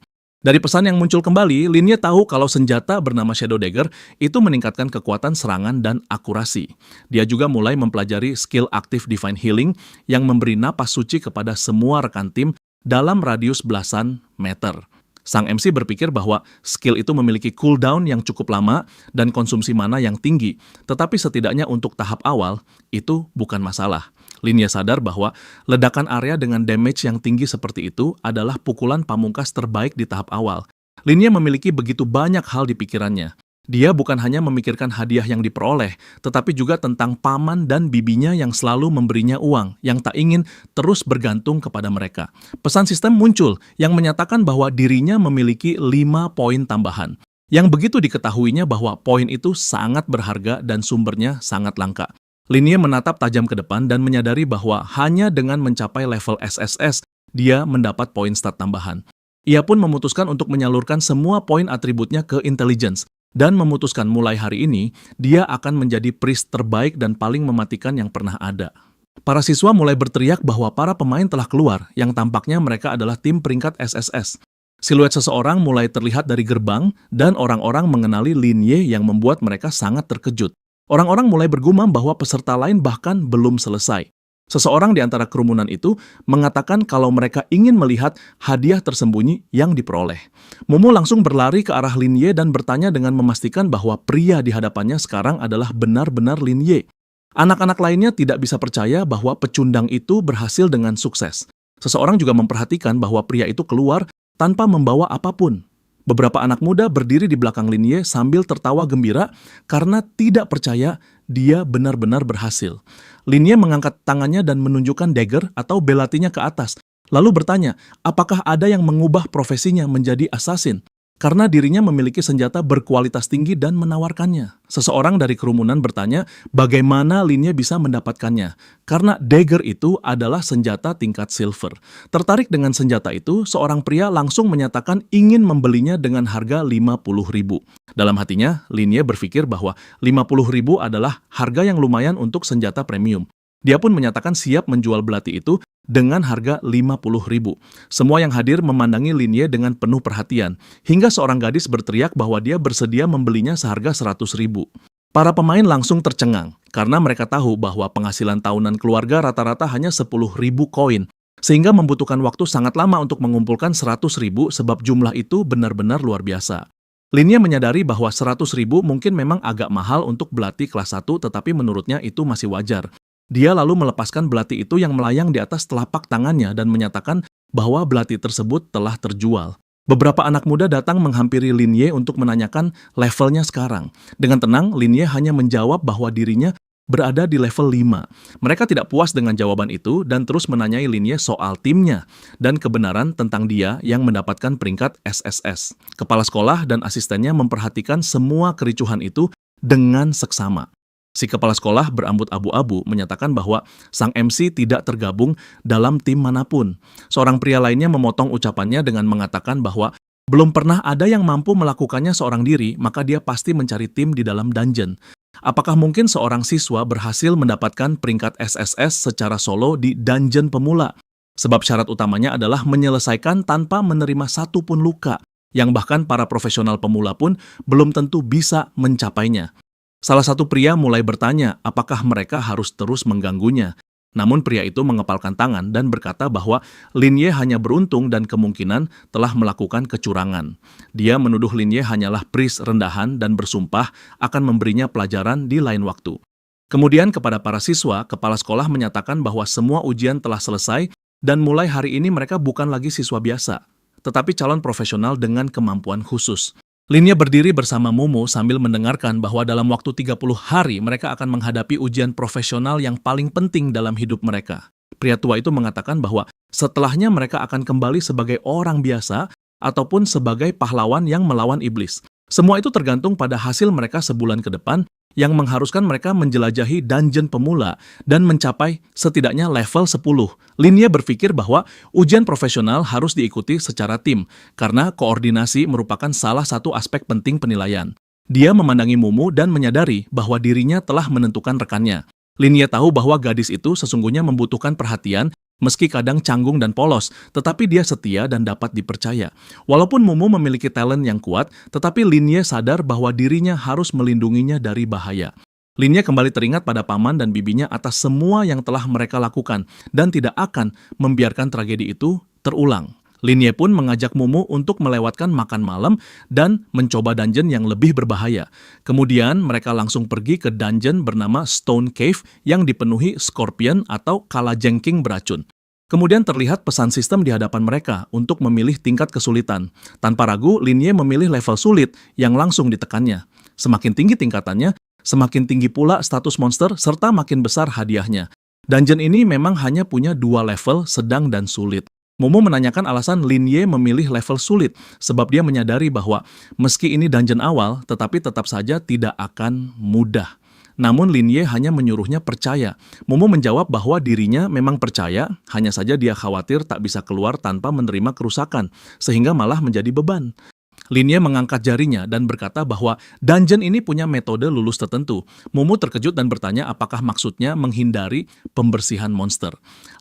Dari pesan yang muncul kembali, Lin Ye tahu kalau senjata bernama Shadow Dagger itu meningkatkan kekuatan serangan dan akurasi. Dia juga mulai mempelajari skill aktif Divine Healing yang memberi napas suci kepada semua rekan tim dalam radius belasan meter. Sang MC berpikir bahwa skill itu memiliki cooldown yang cukup lama dan konsumsi mana yang tinggi, tetapi setidaknya untuk tahap awal, itu bukan masalah. Lin Ye sadar bahwa ledakan area dengan damage yang tinggi seperti itu adalah pukulan pamungkas terbaik di tahap awal. Lin Ye memiliki begitu banyak hal di pikirannya. Dia bukan hanya memikirkan hadiah yang diperoleh, tetapi juga tentang paman dan bibinya yang selalu memberinya uang, yang tak ingin terus bergantung kepada mereka. Pesan sistem muncul yang menyatakan bahwa dirinya memiliki 5 poin tambahan. Yang begitu diketahuinya bahwa poin itu sangat berharga dan sumbernya sangat langka. Lin Ye menatap tajam ke depan dan menyadari bahwa hanya dengan mencapai level SSS, dia mendapat poin stat tambahan. Ia pun memutuskan untuk menyalurkan semua poin atributnya ke intelligence, dan memutuskan mulai hari ini, dia akan menjadi priest terbaik dan paling mematikan yang pernah ada. Para siswa mulai berteriak bahwa para pemain telah keluar, yang tampaknya mereka adalah tim peringkat SSS. Siluet seseorang mulai terlihat dari gerbang, dan orang-orang mengenali Lin Ye yang membuat mereka sangat terkejut. Orang-orang mulai bergumam bahwa peserta lain bahkan belum selesai. Seseorang di antara kerumunan itu mengatakan kalau mereka ingin melihat hadiah tersembunyi yang diperoleh. Momo langsung berlari ke arah Lin Ye dan bertanya dengan memastikan bahwa pria di hadapannya sekarang adalah benar-benar Lin Ye. Anak-anak lainnya tidak bisa percaya bahwa pecundang itu berhasil dengan sukses. Seseorang juga memperhatikan bahwa pria itu keluar tanpa membawa apapun. Beberapa anak muda berdiri di belakang Linye sambil tertawa gembira karena tidak percaya dia benar-benar berhasil. Linye mengangkat tangannya dan menunjukkan dagger atau belatinya ke atas, lalu bertanya apakah ada yang mengubah profesinya menjadi assassin. Karena dirinya memiliki senjata berkualitas tinggi dan menawarkannya. Seseorang dari kerumunan bertanya bagaimana Linye bisa mendapatkannya. Karena dagger itu adalah senjata tingkat silver. Tertarik dengan senjata itu, seorang pria langsung menyatakan ingin membelinya dengan harga 50.000. Dalam hatinya, Linye berpikir bahwa 50.000 adalah harga yang lumayan untuk senjata premium. Dia pun menyatakan siap menjual belati itu dengan harga 50.000. Semua yang hadir memandangi Linye dengan penuh perhatian, hingga seorang gadis berteriak bahwa dia bersedia membelinya seharga 100.000. Para pemain langsung tercengang, karena mereka tahu bahwa penghasilan tahunan keluarga rata-rata hanya 10.000 koin, sehingga membutuhkan waktu sangat lama untuk mengumpulkan 100.000 sebab jumlah itu benar-benar luar biasa. Linye menyadari bahwa 100.000 mungkin memang agak mahal untuk belati kelas 1, tetapi menurutnya itu masih wajar. Dia lalu melepaskan belati itu yang melayang di atas telapak tangannya dan menyatakan bahwa belati tersebut telah terjual. Beberapa anak muda datang menghampiri Linye untuk menanyakan levelnya sekarang. Dengan tenang, Linye hanya menjawab bahwa dirinya berada di level 5. Mereka tidak puas dengan jawaban itu dan terus menanyai Linye soal timnya dan kebenaran tentang dia yang mendapatkan peringkat SSS. Kepala sekolah dan asistennya memperhatikan semua kericuhan itu dengan seksama. Si kepala sekolah berambut abu-abu menyatakan bahwa sang MC tidak tergabung dalam tim manapun. Seorang pria lainnya memotong ucapannya dengan mengatakan bahwa belum pernah ada yang mampu melakukannya seorang diri, maka dia pasti mencari tim di dalam dungeon. Apakah mungkin seorang siswa berhasil mendapatkan peringkat SSS secara solo di dungeon pemula? Sebab syarat utamanya adalah menyelesaikan tanpa menerima satu pun luka, yang bahkan para profesional pemula pun belum tentu bisa mencapainya. Salah satu pria mulai bertanya apakah mereka harus terus mengganggunya. Namun pria itu mengepalkan tangan dan berkata bahwa Linye hanya beruntung dan kemungkinan telah melakukan kecurangan. Dia menuduh Linye hanyalah pris rendahan dan bersumpah akan memberinya pelajaran di lain waktu. Kemudian kepada para siswa, kepala sekolah menyatakan bahwa semua ujian telah selesai dan mulai hari ini mereka bukan lagi siswa biasa, tetapi calon profesional dengan kemampuan khusus. Linye berdiri bersama Momo sambil mendengarkan bahwa dalam waktu 30 hari mereka akan menghadapi ujian profesional yang paling penting dalam hidup mereka. Pria tua itu mengatakan bahwa setelahnya mereka akan kembali sebagai orang biasa ataupun sebagai pahlawan yang melawan iblis. Semua itu tergantung pada hasil mereka sebulan ke depan yang mengharuskan mereka menjelajahi dungeon pemula dan mencapai setidaknya level 10. Linye berpikir bahwa ujian profesional harus diikuti secara tim, karena koordinasi merupakan salah satu aspek penting penilaian. Dia memandangi Mumu dan menyadari bahwa dirinya telah menentukan rekannya. Linye tahu bahwa gadis itu sesungguhnya membutuhkan perhatian, meski kadang canggung dan polos, tetapi dia setia dan dapat dipercaya. Walaupun Mumu memiliki talent yang kuat, tetapi Linye sadar bahwa dirinya harus melindunginya dari bahaya. Linye kembali teringat pada paman dan bibinya atas semua yang telah mereka lakukan dan tidak akan membiarkan tragedi itu terulang. Linye pun mengajak Mumu untuk melewatkan makan malam dan mencoba dungeon yang lebih berbahaya. Kemudian mereka langsung pergi ke dungeon bernama Stone Cave yang dipenuhi scorpion atau kalajengking beracun. Kemudian terlihat pesan sistem di hadapan mereka untuk memilih tingkat kesulitan. Tanpa ragu, Linye memilih level sulit yang langsung ditekannya. Semakin tinggi tingkatannya, semakin tinggi pula status monster serta makin besar hadiahnya. Dungeon ini memang hanya punya 2 level, sedang dan sulit. Momo menanyakan alasan Linye memilih level sulit, sebab dia menyadari bahwa meski ini dungeon awal, tetapi tetap saja tidak akan mudah. Namun Linye hanya menyuruhnya percaya. Momo menjawab bahwa dirinya memang percaya, hanya saja dia khawatir tak bisa keluar tanpa menerima kerusakan, sehingga malah menjadi beban. Linye mengangkat jarinya dan berkata bahwa dungeon ini punya metode lulus tertentu. Momo terkejut dan bertanya apakah maksudnya menghindari pembersihan monster.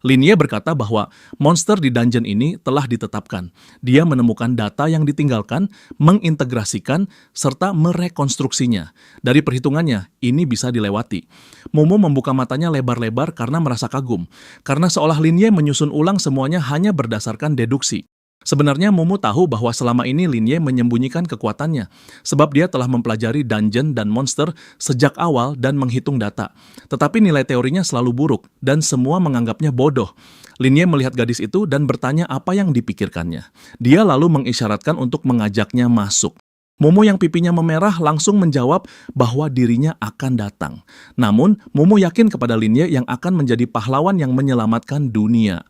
Linye berkata bahwa monster di dungeon ini telah ditetapkan. Dia menemukan data yang ditinggalkan, mengintegrasikan, serta merekonstruksinya. Dari perhitungannya, ini bisa dilewati. Momo membuka matanya lebar-lebar karena merasa kagum. Karena seolah Linye menyusun ulang semuanya hanya berdasarkan deduksi. Sebenarnya Mumu tahu bahwa selama ini Lin Ye menyembunyikan kekuatannya, sebab dia telah mempelajari dungeon dan monster sejak awal dan menghitung data. Tetapi nilai teorinya selalu buruk, dan semua menganggapnya bodoh. Lin Ye melihat gadis itu dan bertanya apa yang dipikirkannya. Dia lalu mengisyaratkan untuk mengajaknya masuk. Mumu yang pipinya memerah langsung menjawab bahwa dirinya akan datang. Namun, Mumu yakin kepada Lin Ye yang akan menjadi pahlawan yang menyelamatkan dunia.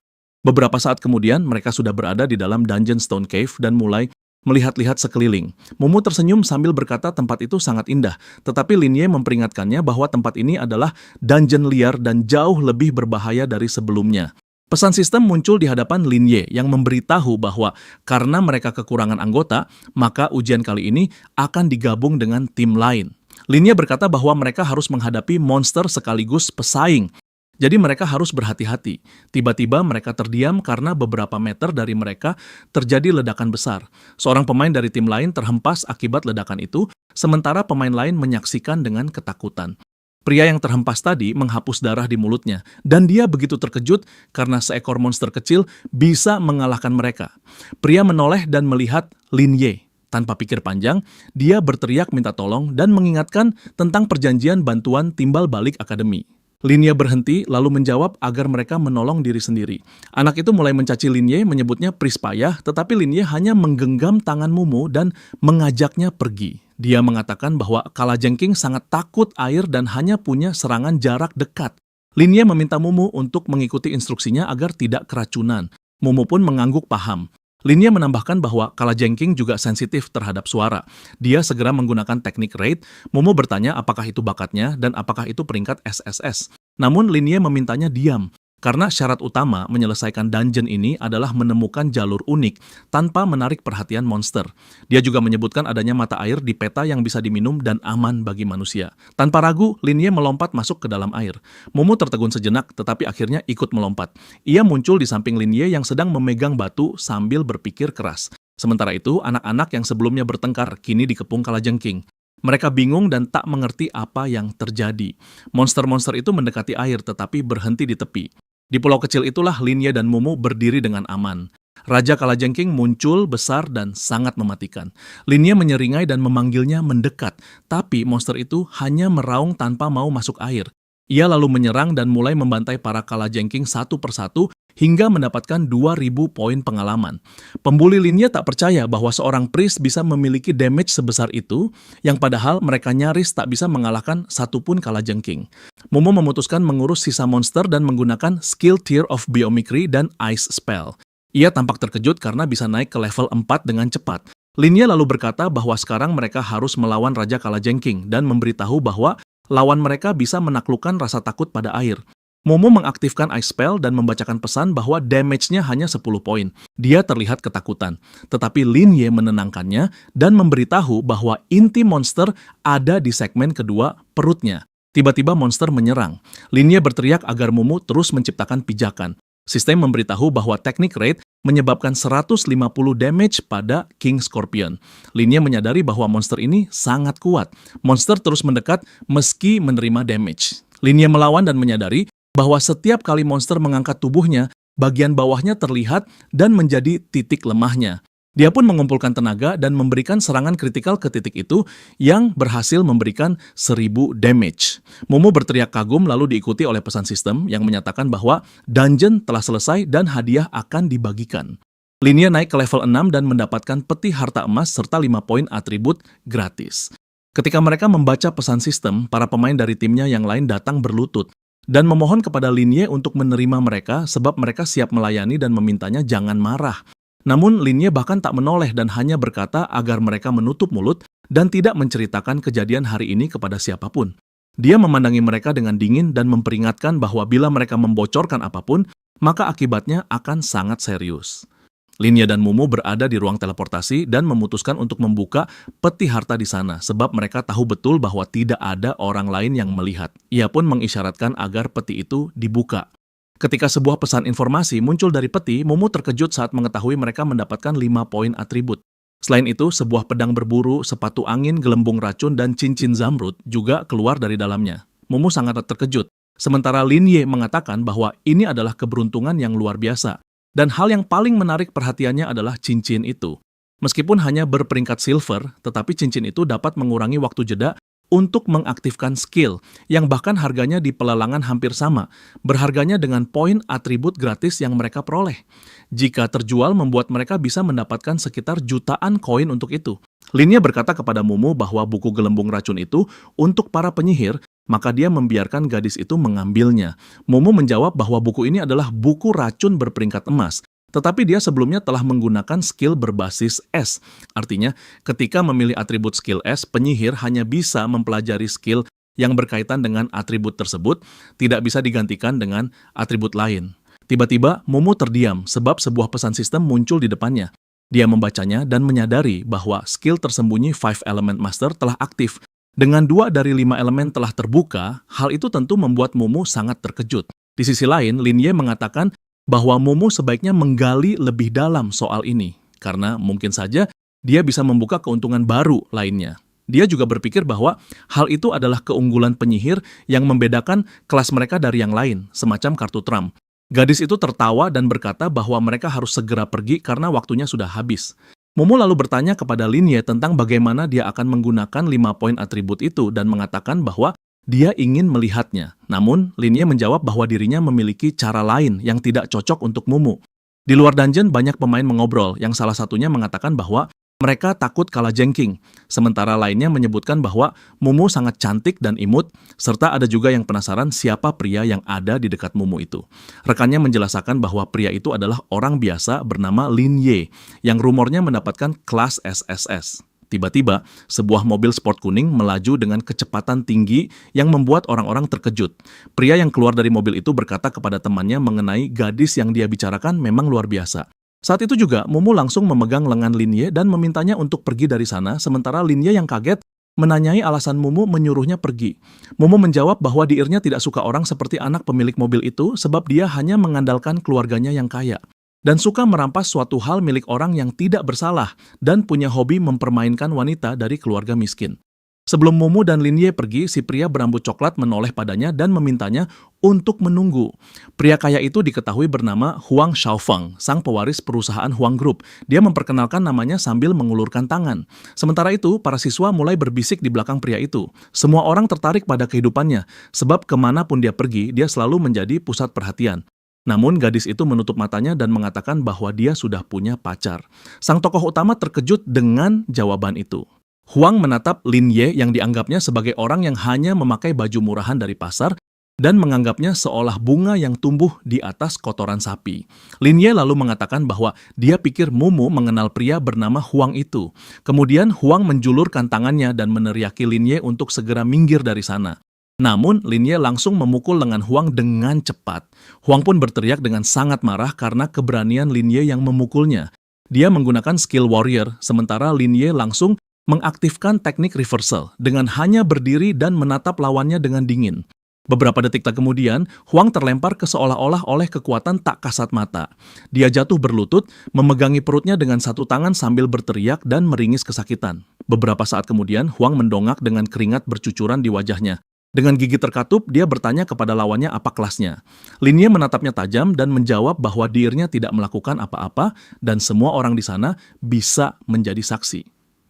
Beberapa saat kemudian, mereka sudah berada di dalam Dungeon Stone Cave dan mulai melihat-lihat sekeliling. Mumu tersenyum sambil berkata tempat itu sangat indah, tetapi Lin Ye memperingatkannya bahwa tempat ini adalah dungeon liar dan jauh lebih berbahaya dari sebelumnya. Pesan sistem muncul di hadapan Lin Ye yang memberitahu bahwa karena mereka kekurangan anggota, maka ujian kali ini akan digabung dengan tim lain. Lin Ye berkata bahwa mereka harus menghadapi monster sekaligus pesaing. Jadi mereka harus berhati-hati. Tiba-tiba mereka terdiam karena beberapa meter dari mereka terjadi ledakan besar. Seorang pemain dari tim lain terhempas akibat ledakan itu, sementara pemain lain menyaksikan dengan ketakutan. Pria yang terhempas tadi menghapus darah di mulutnya, dan dia begitu terkejut karena seekor monster kecil bisa mengalahkan mereka. Pria menoleh dan melihat Lin Ye. Tanpa pikir panjang, dia berteriak minta tolong dan mengingatkan tentang perjanjian bantuan timbal balik akademi. Lin Ye berhenti lalu menjawab agar mereka menolong diri sendiri. Anak itu mulai mencaci Lin Ye, menyebutnya pris payah, tetapi Lin Ye hanya menggenggam tangan Mumu dan mengajaknya pergi. Dia mengatakan bahwa kalajengking sangat takut air dan hanya punya serangan jarak dekat. Lin Ye meminta Mumu untuk mengikuti instruksinya agar tidak keracunan. Mumu pun mengangguk paham. Lin Ye menambahkan bahwa kalajengking juga sensitif terhadap suara. Dia segera menggunakan teknik raid. Mumu bertanya apakah itu bakatnya dan apakah itu peringkat SSS. Namun Lin Ye memintanya diam, karena syarat utama menyelesaikan dungeon ini adalah menemukan jalur unik tanpa menarik perhatian monster. Dia juga menyebutkan adanya mata air di peta yang bisa diminum dan aman bagi manusia. Tanpa ragu, Lin Ye melompat masuk ke dalam air. Mumu tertegun sejenak, tetapi akhirnya ikut melompat. Ia muncul di samping Lin Ye yang sedang memegang batu sambil berpikir keras. Sementara itu, anak-anak yang sebelumnya bertengkar kini dikepung kalajengking. Mereka bingung dan tak mengerti apa yang terjadi. Monster-monster itu mendekati air tetapi berhenti di tepi. Di pulau kecil itulah Lin Ye dan Mumu berdiri dengan aman. Raja kalajengking muncul besar dan sangat mematikan. Lin Ye menyeringai dan memanggilnya mendekat, tapi monster itu hanya meraung tanpa mau masuk air. Ia lalu menyerang dan mulai membantai para kalajengking satu persatu hingga mendapatkan 2.000 poin pengalaman. Pembuli Lin Ye tak percaya bahwa seorang priest bisa memiliki damage sebesar itu, yang padahal mereka nyaris tak bisa mengalahkan satupun kalajengking. Mumu memutuskan mengurus sisa monster dan menggunakan skill tier of biomimicry dan ice spell. Ia tampak terkejut karena bisa naik ke level 4 dengan cepat. Lin Ye lalu berkata bahwa sekarang mereka harus melawan Raja Kalajengking dan memberitahu bahwa lawan mereka bisa menaklukkan rasa takut pada air. Mumu mengaktifkan Ice Spell dan membacakan pesan bahwa damage-nya hanya 10 poin. Dia terlihat ketakutan, tetapi Lin Ye menenangkannya dan memberitahu bahwa inti monster ada di segmen kedua perutnya. Tiba-tiba monster menyerang. Lin Ye berteriak agar Mumu terus menciptakan pijakan. Sistem memberitahu bahwa teknik raid menyebabkan 150 damage pada King Scorpion. Lin Ye menyadari bahwa monster ini sangat kuat. Monster terus mendekat meski menerima damage. Lin Ye melawan dan menyadari bahwa setiap kali monster mengangkat tubuhnya, bagian bawahnya terlihat dan menjadi titik lemahnya. Dia pun mengumpulkan tenaga dan memberikan serangan kritikal ke titik itu yang berhasil memberikan 1000 damage. Mumu berteriak kagum lalu diikuti oleh pesan sistem yang menyatakan bahwa dungeon telah selesai dan hadiah akan dibagikan. Lin Ye naik ke level 6 dan mendapatkan peti harta emas serta 5 poin atribut gratis. Ketika mereka membaca pesan sistem, para pemain dari timnya yang lain datang berlutut dan memohon kepada Lin Ye untuk menerima mereka sebab mereka siap melayani dan memintanya jangan marah. Namun Lin Ye bahkan tak menoleh dan hanya berkata agar mereka menutup mulut dan tidak menceritakan kejadian hari ini kepada siapapun. Dia memandangi mereka dengan dingin dan memperingatkan bahwa bila mereka membocorkan apapun, maka akibatnya akan sangat serius. Lin Ye dan Mumu berada di ruang teleportasi dan memutuskan untuk membuka peti harta di sana sebab mereka tahu betul bahwa tidak ada orang lain yang melihat. Ia pun mengisyaratkan agar peti itu dibuka. Ketika sebuah pesan informasi muncul dari peti, Mumu terkejut saat mengetahui mereka mendapatkan 5 poin atribut. Selain itu, sebuah pedang berburu, sepatu angin, gelembung racun, dan cincin zamrud juga keluar dari dalamnya. Mumu sangat terkejut. Sementara Lin Ye mengatakan bahwa ini adalah keberuntungan yang luar biasa. Dan hal yang paling menarik perhatiannya adalah cincin itu. Meskipun hanya berperingkat silver, tetapi cincin itu dapat mengurangi waktu jeda untuk mengaktifkan skill, yang bahkan harganya di pelelangan hampir sama, berharganya dengan poin atribut gratis yang mereka peroleh. Jika terjual, membuat mereka bisa mendapatkan sekitar jutaan koin untuk itu. Linya berkata kepada Mumu bahwa buku gelembung racun itu untuk para penyihir, maka dia membiarkan gadis itu mengambilnya. Mumu menjawab bahwa buku ini adalah buku racun berperingkat emas. Tetapi dia sebelumnya telah menggunakan skill berbasis S. Artinya, ketika memilih atribut skill S, penyihir hanya bisa mempelajari skill yang berkaitan dengan atribut tersebut, tidak bisa digantikan dengan atribut lain. Tiba-tiba, Mumu terdiam sebab sebuah pesan sistem muncul di depannya. Dia membacanya dan menyadari bahwa skill tersembunyi 5 Element Master telah aktif. Dengan 2 dari 5 elemen telah terbuka, hal itu tentu membuat Mumu sangat terkejut. Di sisi lain, Linye mengatakan bahwa Mumu sebaiknya menggali lebih dalam soal ini, karena mungkin saja dia bisa membuka keuntungan baru lainnya. Dia juga berpikir bahwa hal itu adalah keunggulan penyihir yang membedakan kelas mereka dari yang lain, semacam kartu Trump. Gadis itu tertawa dan berkata bahwa mereka harus segera pergi karena waktunya sudah habis. Mumu lalu bertanya kepada Linye tentang bagaimana dia akan menggunakan 5 poin atribut itu dan mengatakan bahwa dia ingin melihatnya. Namun, Linye menjawab bahwa dirinya memiliki cara lain yang tidak cocok untuk Mumu. Di luar dungeon, banyak pemain mengobrol, yang salah satunya mengatakan bahwa mereka takut kalah jengking. Sementara lainnya menyebutkan bahwa Mumu sangat cantik dan imut, serta ada juga yang penasaran siapa pria yang ada di dekat Mumu itu. Rekannya menjelaskan bahwa pria itu adalah orang biasa bernama Linye, yang rumornya mendapatkan kelas SSS. Tiba-tiba, sebuah mobil sport kuning melaju dengan kecepatan tinggi yang membuat orang-orang terkejut. Pria yang keluar dari mobil itu berkata kepada temannya mengenai gadis yang dia bicarakan memang luar biasa. Saat itu juga, Mumu langsung memegang lengan Linye dan memintanya untuk pergi dari sana, sementara Linye yang kaget menanyai alasan Mumu menyuruhnya pergi. Mumu menjawab bahwa dirinya tidak suka orang seperti anak pemilik mobil itu sebab dia hanya mengandalkan keluarganya yang kaya dan suka merampas suatu hal milik orang yang tidak bersalah dan punya hobi mempermainkan wanita dari keluarga miskin. Sebelum Mumu dan Linye pergi, si pria berambut coklat menoleh padanya dan memintanya untuk menunggu. Pria kaya itu diketahui bernama Huang Xiaofeng, sang pewaris perusahaan Huang Group. Dia memperkenalkan namanya sambil mengulurkan tangan. Sementara itu, para siswa mulai berbisik di belakang pria itu. Semua orang tertarik pada kehidupannya, sebab kemanapun dia pergi, dia selalu menjadi pusat perhatian. Namun gadis itu menutup matanya dan mengatakan bahwa dia sudah punya pacar. Sang tokoh utama terkejut dengan jawaban itu. Huang menatap Linye yang dianggapnya sebagai orang yang hanya memakai baju murahan dari pasar dan menganggapnya seolah bunga yang tumbuh di atas kotoran sapi. Linye lalu mengatakan bahwa dia pikir Mumu mengenal pria bernama Huang itu. Kemudian Huang menjulurkan tangannya dan meneriaki Linye untuk segera minggir dari sana. Namun, Linye langsung memukul lengan Huang dengan cepat. Huang pun berteriak dengan sangat marah karena keberanian Linye yang memukulnya. Dia menggunakan skill warrior, sementara Linye langsung mengaktifkan teknik reversal dengan hanya berdiri dan menatap lawannya dengan dingin. Beberapa detik kemudian, Huang terlempar ke seolah-olah oleh kekuatan tak kasat mata. Dia jatuh berlutut, memegangi perutnya dengan satu tangan sambil berteriak dan meringis kesakitan. Beberapa saat kemudian, Huang mendongak dengan keringat bercucuran di wajahnya. Dengan gigi terkatup, dia bertanya kepada lawannya apa kelasnya. Linye menatapnya tajam dan menjawab bahwa dirinya tidak melakukan apa-apa dan semua orang di sana bisa menjadi saksi.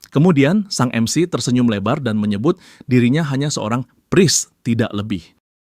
Kemudian, sang MC tersenyum lebar dan menyebut dirinya hanya seorang priest, tidak lebih.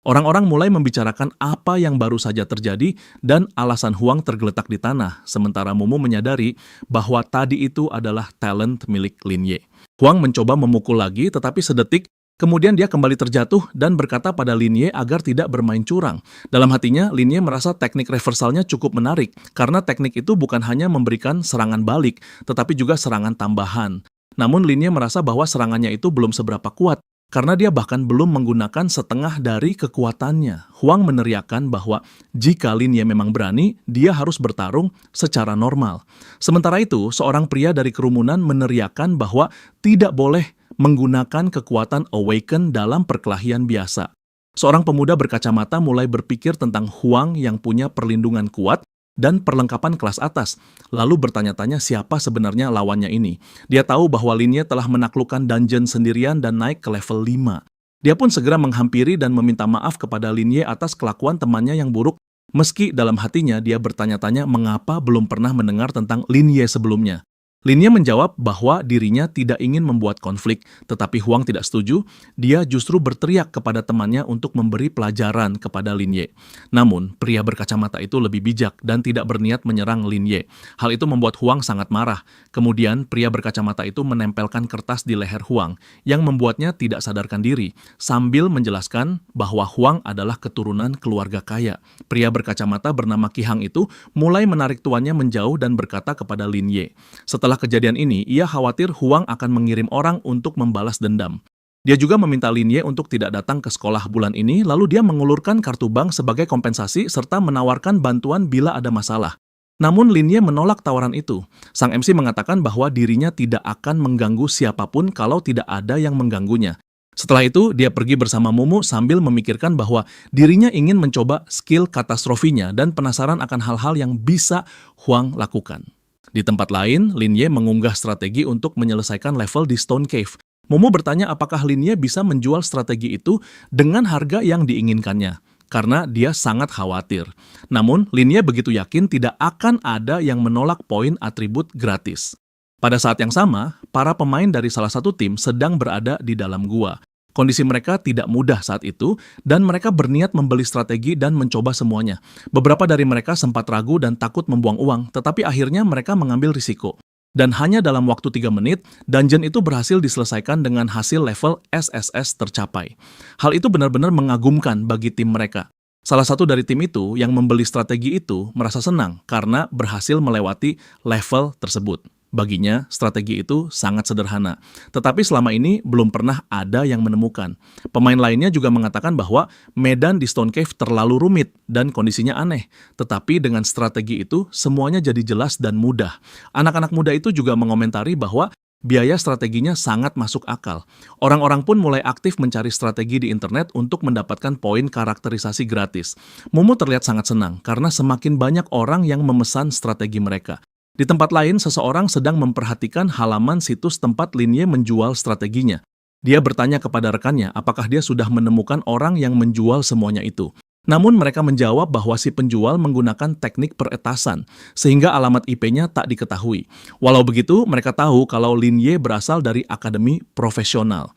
Orang-orang mulai membicarakan apa yang baru saja terjadi dan alasan Huang tergeletak di tanah, sementara Mumu menyadari bahwa tadi itu adalah talent milik Linye. Huang mencoba memukul lagi, tetapi sedetik kemudian dia kembali terjatuh dan berkata pada Linye agar tidak bermain curang. Dalam hatinya, Linye merasa teknik reversalnya cukup menarik, karena teknik itu bukan hanya memberikan serangan balik, tetapi juga serangan tambahan. Namun Linye merasa bahwa serangannya itu belum seberapa kuat, karena dia bahkan belum menggunakan setengah dari kekuatannya. Huang meneriakkan bahwa jika Linye memang berani, dia harus bertarung secara normal. Sementara itu, seorang pria dari kerumunan meneriakkan bahwa tidak boleh menggunakan kekuatan awaken dalam perkelahian biasa. Seorang pemuda berkacamata mulai berpikir tentang Huang yang punya perlindungan kuat dan perlengkapan kelas atas, lalu bertanya-tanya siapa sebenarnya lawannya ini. Dia tahu bahwa Linye telah menaklukkan dungeon sendirian dan naik ke level 5. Dia pun segera menghampiri dan meminta maaf kepada Linye atas kelakuan temannya yang buruk Meski dalam hatinya dia bertanya-tanya mengapa belum pernah mendengar tentang Lin Ye sebelumnya. Lin Ye menjawab bahwa dirinya tidak ingin membuat konflik, tetapi Huang tidak setuju. Dia justru berteriak kepada temannya untuk memberi pelajaran kepada Lin Ye. Namun, pria berkacamata itu lebih bijak dan tidak berniat menyerang Lin Ye. Hal itu membuat Huang sangat marah. Kemudian, pria berkacamata itu menempelkan kertas di leher Huang, yang membuatnya tidak sadarkan diri, sambil menjelaskan bahwa Huang adalah keturunan keluarga kaya. Pria berkacamata bernama Qi Hang itu mulai menarik tuannya menjauh dan berkata kepada Lin Ye. Setelah kejadian ini, ia khawatir Huang akan mengirim orang untuk membalas dendam. Dia juga meminta Lin Ye untuk tidak datang ke sekolah bulan ini, lalu dia mengulurkan kartu bank sebagai kompensasi serta menawarkan bantuan bila ada masalah. Namun Lin Ye menolak tawaran itu. Sang MC mengatakan bahwa dirinya tidak akan mengganggu siapapun kalau tidak ada yang mengganggunya. Setelah itu, dia pergi bersama Mumu sambil memikirkan bahwa dirinya ingin mencoba skill katastrofinya dan penasaran akan hal-hal yang bisa Huang lakukan. Di tempat lain, Lin Ye mengunggah strategi untuk menyelesaikan level di Stone Cave. Mumu bertanya apakah Lin Ye bisa menjual strategi itu dengan harga yang diinginkannya, karena dia sangat khawatir. Namun, Lin Ye begitu yakin tidak akan ada yang menolak poin atribut gratis. Pada saat yang sama, para pemain dari salah satu tim sedang berada di dalam gua. Kondisi mereka tidak mudah saat itu, dan mereka berniat membeli strategi dan mencoba semuanya. Beberapa dari mereka sempat ragu dan takut membuang uang, tetapi akhirnya mereka mengambil risiko. Dan hanya dalam waktu 3 menit, dungeon itu berhasil diselesaikan dengan hasil level SSS tercapai. Hal itu benar-benar mengagumkan bagi tim mereka. Salah satu dari tim itu yang membeli strategi itu merasa senang karena berhasil melewati level tersebut. Baginya, strategi itu sangat sederhana. Tetapi selama ini belum pernah ada yang menemukan. Pemain lainnya juga mengatakan bahwa medan di Stone Cave terlalu rumit dan kondisinya aneh. Tetapi dengan strategi itu, semuanya jadi jelas dan mudah. Anak-anak muda itu juga mengomentari bahwa biaya strateginya sangat masuk akal. Orang-orang pun mulai aktif mencari strategi di internet untuk mendapatkan poin karakterisasi gratis. Mumu terlihat sangat senang karena semakin banyak orang yang memesan strategi mereka. Di tempat lain, seseorang sedang memperhatikan halaman situs tempat Lin Ye menjual strateginya. Dia bertanya kepada rekannya apakah dia sudah menemukan orang yang menjual semuanya itu. Namun mereka menjawab bahwa si penjual menggunakan teknik peretasan, sehingga alamat IP-nya tak diketahui. Walau begitu, mereka tahu kalau Lin Ye berasal dari akademi profesional.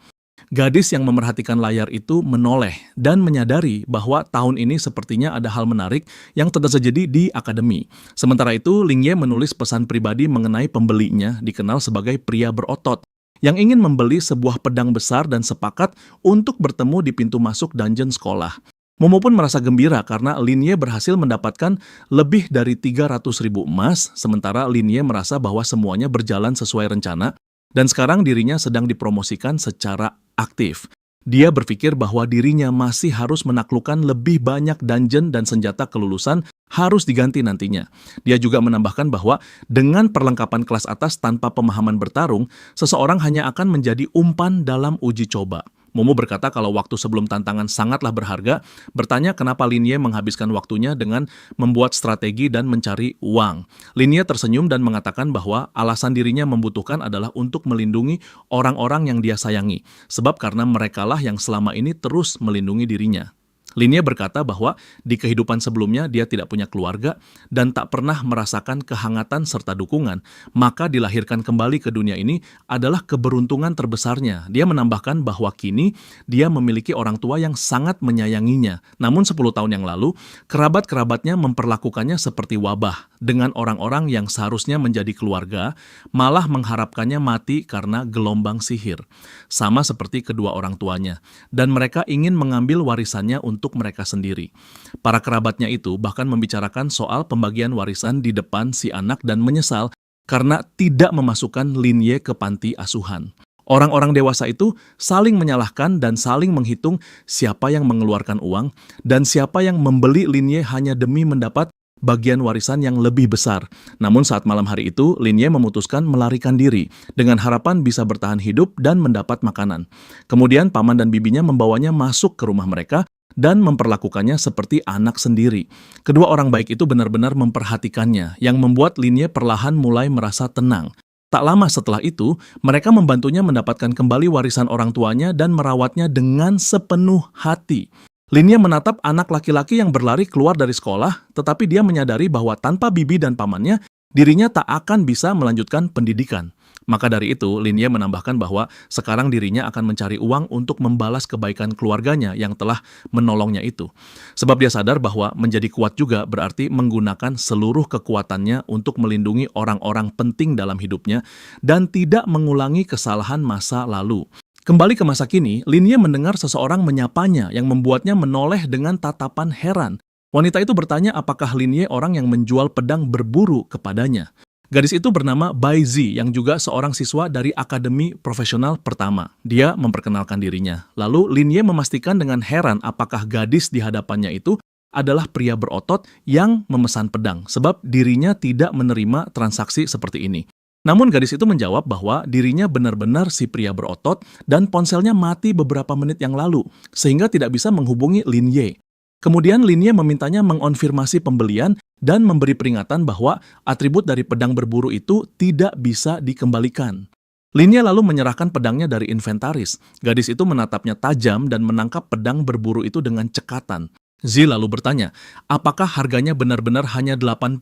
Gadis yang memerhatikan layar itu menoleh dan menyadari bahwa tahun ini sepertinya ada hal menarik yang terjadi di akademi. Sementara itu, Lin Ye menulis pesan pribadi mengenai pembelinya, dikenal sebagai pria berotot, yang ingin membeli sebuah pedang besar dan sepakat untuk bertemu di pintu masuk dungeon sekolah. Momo pun merasa gembira karena Lin Ye berhasil mendapatkan lebih dari 300.000 emas, sementara Lin Ye merasa bahwa semuanya berjalan sesuai rencana, dan sekarang dirinya sedang dipromosikan secara aktif. Dia berpikir bahwa dirinya masih harus menaklukkan lebih banyak dungeon dan senjata kelulusan harus diganti nantinya. Dia juga menambahkan bahwa dengan perlengkapan kelas atas tanpa pemahaman bertarung, seseorang hanya akan menjadi umpan dalam uji coba. Momo berkata kalau waktu sebelum tantangan sangatlah berharga, bertanya kenapa Lin Ye menghabiskan waktunya dengan membuat strategi dan mencari uang. Lin Ye tersenyum dan mengatakan bahwa alasan dirinya membutuhkan adalah untuk melindungi orang-orang yang dia sayangi, sebab karena merekalah yang selama ini terus melindungi dirinya. Lin Ye berkata bahwa di kehidupan sebelumnya dia tidak punya keluarga dan tak pernah merasakan kehangatan serta dukungan, maka dilahirkan kembali ke dunia ini adalah keberuntungan terbesarnya. Dia menambahkan bahwa kini dia memiliki orang tua yang sangat menyayanginya. Namun 10 tahun yang lalu, kerabat-kerabatnya memperlakukannya seperti wabah, dengan orang-orang yang seharusnya menjadi keluarga, malah mengharapkannya mati karena gelombang sihir. Sama seperti kedua orang tuanya, dan mereka ingin mengambil warisannya untuk mereka sendiri. Para kerabatnya itu bahkan membicarakan soal pembagian warisan di depan si anak dan menyesal karena tidak memasukkan Lin Ye ke panti asuhan. Orang-orang dewasa itu saling menyalahkan dan saling menghitung siapa yang mengeluarkan uang dan siapa yang membeli Lin Ye hanya demi mendapat bagian warisan yang lebih besar. Namun saat malam hari itu, Lin Ye memutuskan melarikan diri dengan harapan bisa bertahan hidup dan mendapat makanan. Kemudian paman dan bibinya membawanya masuk ke rumah mereka dan memperlakukannya seperti anak sendiri. Kedua orang baik itu benar-benar memperhatikannya, yang membuat Lin Ye perlahan mulai merasa tenang. Tak lama setelah itu, mereka membantunya mendapatkan kembali warisan orang tuanya dan merawatnya dengan sepenuh hati. Linye menatap anak laki-laki yang berlari keluar dari sekolah, tetapi dia menyadari bahwa tanpa bibi dan pamannya, dirinya tak akan bisa melanjutkan pendidikan. Maka dari itu, Linye menambahkan bahwa sekarang dirinya akan mencari uang untuk membalas kebaikan keluarganya yang telah menolongnya itu. Sebab dia sadar bahwa menjadi kuat juga berarti menggunakan seluruh kekuatannya untuk melindungi orang-orang penting dalam hidupnya dan tidak mengulangi kesalahan masa lalu. Kembali ke masa kini, Linye mendengar seseorang menyapanya yang membuatnya menoleh dengan tatapan heran. Wanita itu bertanya apakah Linye orang yang menjual pedang berburu kepadanya. Gadis itu bernama Bai Zi yang juga seorang siswa dari Akademi Profesional Pertama. Dia memperkenalkan dirinya. Lalu Linye memastikan dengan heran apakah gadis di hadapannya itu adalah pria berotot yang memesan pedang, sebab dirinya tidak menerima transaksi seperti ini. Namun gadis itu menjawab bahwa dirinya benar-benar si pria berotot dan ponselnya mati beberapa menit yang lalu, sehingga tidak bisa menghubungi Linye. Kemudian Linye memintanya mengonfirmasi pembelian dan memberi peringatan bahwa atribut dari pedang berburu itu tidak bisa dikembalikan. Linye lalu menyerahkan pedangnya dari inventaris. Gadis itu menatapnya tajam dan menangkap pedang berburu itu dengan cekatan. Zi lalu bertanya, apakah harganya benar-benar hanya 80.000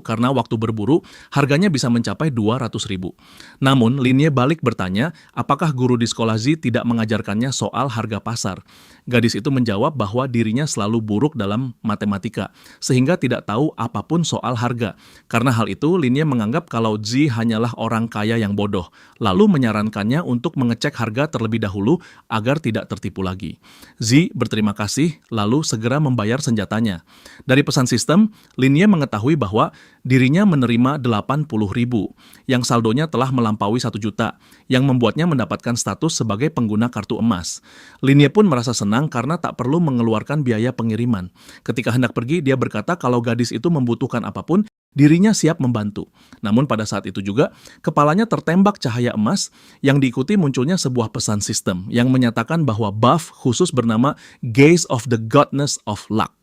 karena waktu berburu harganya bisa mencapai 200.000. Namun Linye balik bertanya, apakah guru di sekolah Zi tidak mengajarkannya soal harga pasar. Gadis itu menjawab bahwa dirinya selalu buruk dalam matematika, sehingga tidak tahu apapun soal harga. Karena hal itu, Linye menganggap kalau Zi hanyalah orang kaya yang bodoh, lalu menyarankannya untuk mengecek harga terlebih dahulu agar tidak tertipu lagi. Zi berterima kasih, lalu segera membayar senjatanya. Dari pesan sistem, Linye mengetahui bahwa dirinya menerima 80.000, yang saldonya telah melampaui 1 juta, yang membuatnya mendapatkan status sebagai pengguna kartu emas. Linye pun merasa senang karena tak perlu mengeluarkan biaya pengiriman. Ketika hendak pergi, dia berkata kalau gadis itu membutuhkan apapun, dirinya siap membantu. Namun pada saat itu juga, kepalanya tertembak cahaya emas yang diikuti munculnya sebuah pesan sistem yang menyatakan bahwa buff khusus bernama Gaze of the Goddess of Luck.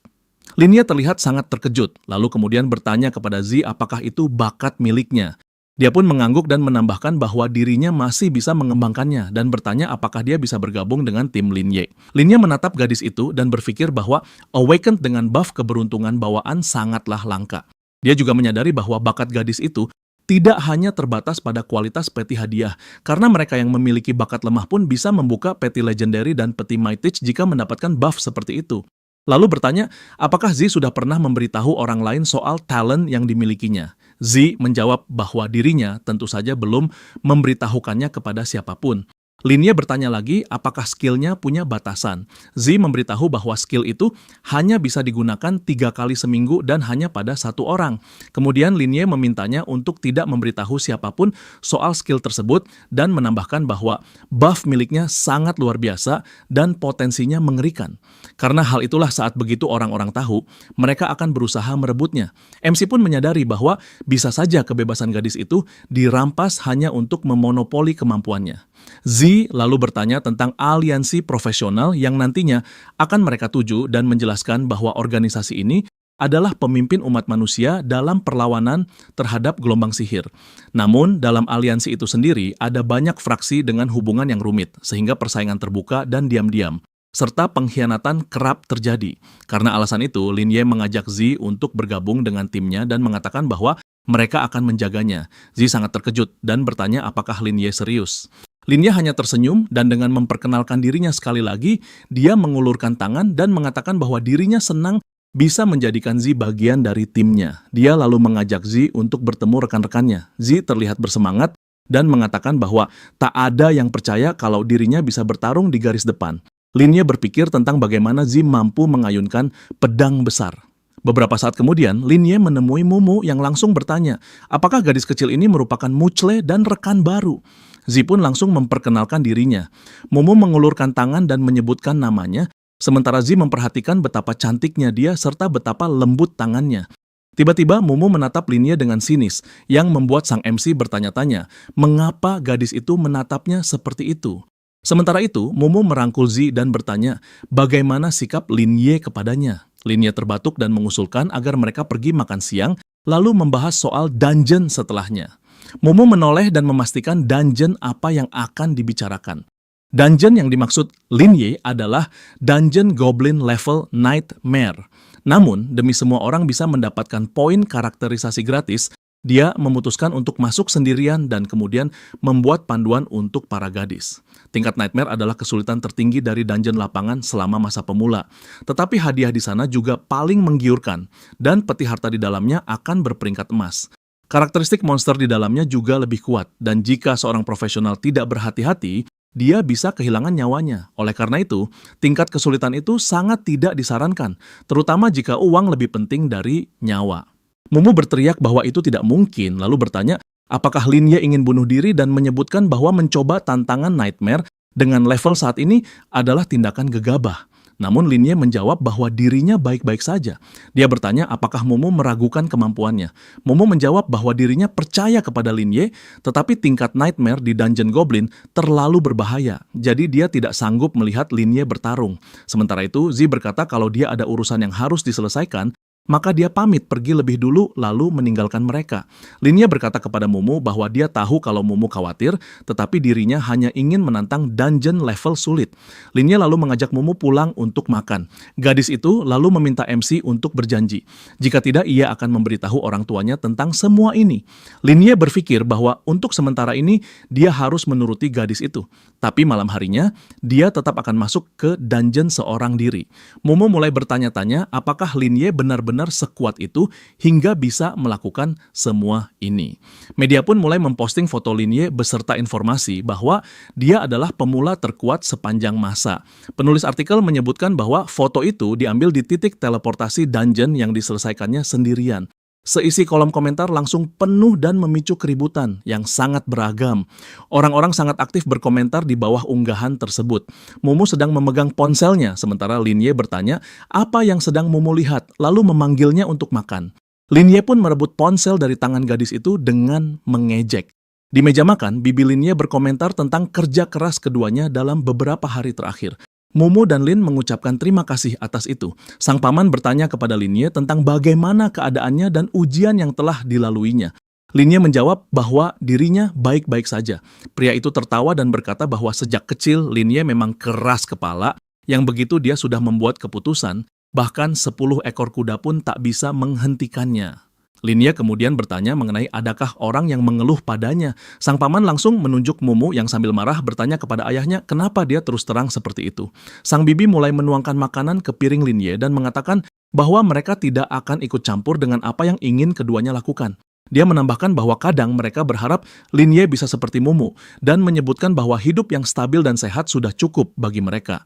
Linye terlihat sangat terkejut, lalu kemudian bertanya kepada Zi apakah itu bakat miliknya. Dia pun mengangguk dan menambahkan bahwa dirinya masih bisa mengembangkannya dan bertanya apakah dia bisa bergabung dengan tim Linye. Linye menatap gadis itu dan berpikir bahwa awakened dengan buff keberuntungan bawaan sangatlah langka. Dia juga menyadari bahwa bakat gadis itu tidak hanya terbatas pada kualitas peti hadiah, karena mereka yang memiliki bakat lemah pun bisa membuka peti legendary dan peti mythic jika mendapatkan buff seperti itu. Lalu bertanya, apakah Zi sudah pernah memberitahu orang lain soal talent yang dimilikinya? Zi menjawab bahwa dirinya tentu saja belum memberitahukannya kepada siapapun. Linye bertanya lagi apakah skillnya punya batasan. Zi memberitahu bahwa skill itu hanya bisa digunakan 3 kali seminggu dan hanya pada 1 orang. Kemudian Linye memintanya untuk tidak memberitahu siapapun soal skill tersebut dan menambahkan bahwa buff miliknya sangat luar biasa dan potensinya mengerikan. Karena hal itulah saat begitu orang-orang tahu, mereka akan berusaha merebutnya. MC pun menyadari bahwa bisa saja kebebasan gadis itu dirampas hanya untuk memonopoli kemampuannya. Zi lalu bertanya tentang aliansi profesional yang nantinya akan mereka tuju dan menjelaskan bahwa organisasi ini adalah pemimpin umat manusia dalam perlawanan terhadap gelombang sihir. Namun, dalam aliansi itu sendiri ada banyak fraksi dengan hubungan yang rumit, sehingga persaingan terbuka dan diam-diam, serta pengkhianatan kerap terjadi. Karena alasan itu, Linye mengajak Zi untuk bergabung dengan timnya dan mengatakan bahwa mereka akan menjaganya. Zi sangat terkejut dan bertanya apakah Linye serius. Linye hanya tersenyum dan dengan memperkenalkan dirinya sekali lagi, dia mengulurkan tangan dan mengatakan bahwa dirinya senang bisa menjadikan Zi bagian dari timnya. Dia lalu mengajak Zi untuk bertemu rekan-rekannya. Zi terlihat bersemangat dan mengatakan bahwa tak ada yang percaya kalau dirinya bisa bertarung di garis depan. Linye berpikir tentang bagaimana Zi mampu mengayunkan pedang besar. Beberapa saat kemudian, Linye menemui Mumu yang langsung bertanya, apakah gadis kecil ini merupakan Muchle dan rekan baru? Zi pun langsung memperkenalkan dirinya. Mumu mengulurkan tangan dan menyebutkan namanya, sementara Zi memperhatikan betapa cantiknya dia serta betapa lembut tangannya. Tiba-tiba Mumu menatap Linye dengan sinis, yang membuat sang MC bertanya-tanya, mengapa gadis itu menatapnya seperti itu? Sementara itu, Mumu merangkul Zi dan bertanya, bagaimana sikap Linye kepadanya? Linye terbatuk dan mengusulkan agar mereka pergi makan siang, lalu membahas soal dungeon setelahnya. Mumu menoleh dan memastikan dungeon apa yang akan dibicarakan. Dungeon yang dimaksud Lin Ye adalah Dungeon Goblin level Nightmare. Namun, demi semua orang bisa mendapatkan poin karakterisasi gratis, dia memutuskan untuk masuk sendirian dan kemudian membuat panduan untuk para gadis. Tingkat Nightmare adalah kesulitan tertinggi dari dungeon lapangan selama masa pemula. Tetapi hadiah di sana juga paling menggiurkan, dan peti harta di dalamnya akan berperingkat emas. Karakteristik monster di dalamnya juga lebih kuat, dan jika seorang profesional tidak berhati-hati, dia bisa kehilangan nyawanya. Oleh karena itu, tingkat kesulitan itu sangat tidak disarankan, terutama jika uang lebih penting dari nyawa. Mumu berteriak bahwa itu tidak mungkin, lalu bertanya, apakah Lin Ye ingin bunuh diri dan menyebutkan bahwa mencoba tantangan Nightmare dengan level saat ini adalah tindakan gegabah. Namun Lin Ye menjawab bahwa dirinya baik-baik saja. Dia bertanya apakah Mumu meragukan kemampuannya. Mumu menjawab bahwa dirinya percaya kepada Lin Ye, tetapi tingkat Nightmare di Dungeon Goblin terlalu berbahaya. Jadi dia tidak sanggup melihat Lin Ye bertarung. Sementara itu, Zi berkata kalau dia ada urusan yang harus diselesaikan, maka dia pamit pergi lebih dulu lalu meninggalkan mereka. Lin Ye berkata kepada Mumu bahwa dia tahu kalau Mumu khawatir, tetapi dirinya hanya ingin menantang dungeon level sulit. Lin Ye lalu mengajak Mumu pulang untuk makan. Gadis itu lalu meminta MC untuk berjanji. Jika tidak, ia akan memberitahu orang tuanya tentang semua ini. Lin Ye berpikir bahwa untuk sementara ini dia harus menuruti gadis itu. Tapi malam harinya, dia tetap akan masuk ke dungeon seorang diri. Mumu mulai bertanya-tanya apakah Lin Ye benar-benar sekuat itu hingga bisa melakukan semua ini. Media pun mulai memposting foto Lin Ye beserta informasi bahwa dia adalah pemula terkuat sepanjang masa. Penulis artikel menyebutkan bahwa foto itu diambil di titik teleportasi dungeon yang diselesaikannya sendirian. Seisi kolom komentar langsung penuh dan memicu keributan yang sangat beragam. Orang-orang sangat aktif berkomentar di bawah unggahan tersebut. Mumu sedang memegang ponselnya, sementara Lin Ye bertanya apa yang sedang Mumu lihat, lalu memanggilnya untuk makan. Lin Ye pun merebut ponsel dari tangan gadis itu dengan mengejek. Di meja makan, bibi Lin Ye berkomentar tentang kerja keras keduanya dalam beberapa hari terakhir. Mumu dan Lin mengucapkan terima kasih atas itu. Sang paman bertanya kepada Lin Ye tentang bagaimana keadaannya dan ujian yang telah dilaluinya. Lin Ye menjawab bahwa dirinya baik-baik saja. Pria itu tertawa dan berkata bahwa sejak kecil Lin Ye memang keras kepala, yang begitu dia sudah membuat keputusan, bahkan 10 ekor kuda pun tak bisa menghentikannya. Lin Ye kemudian bertanya mengenai adakah orang yang mengeluh padanya. Sang paman langsung menunjuk Mumu yang sambil marah bertanya kepada ayahnya kenapa dia terus terang seperti itu. Sang bibi mulai menuangkan makanan ke piring Lin Ye dan mengatakan bahwa mereka tidak akan ikut campur dengan apa yang ingin keduanya lakukan. Dia menambahkan bahwa kadang mereka berharap Lin Ye bisa seperti Mumu dan menyebutkan bahwa hidup yang stabil dan sehat sudah cukup bagi mereka.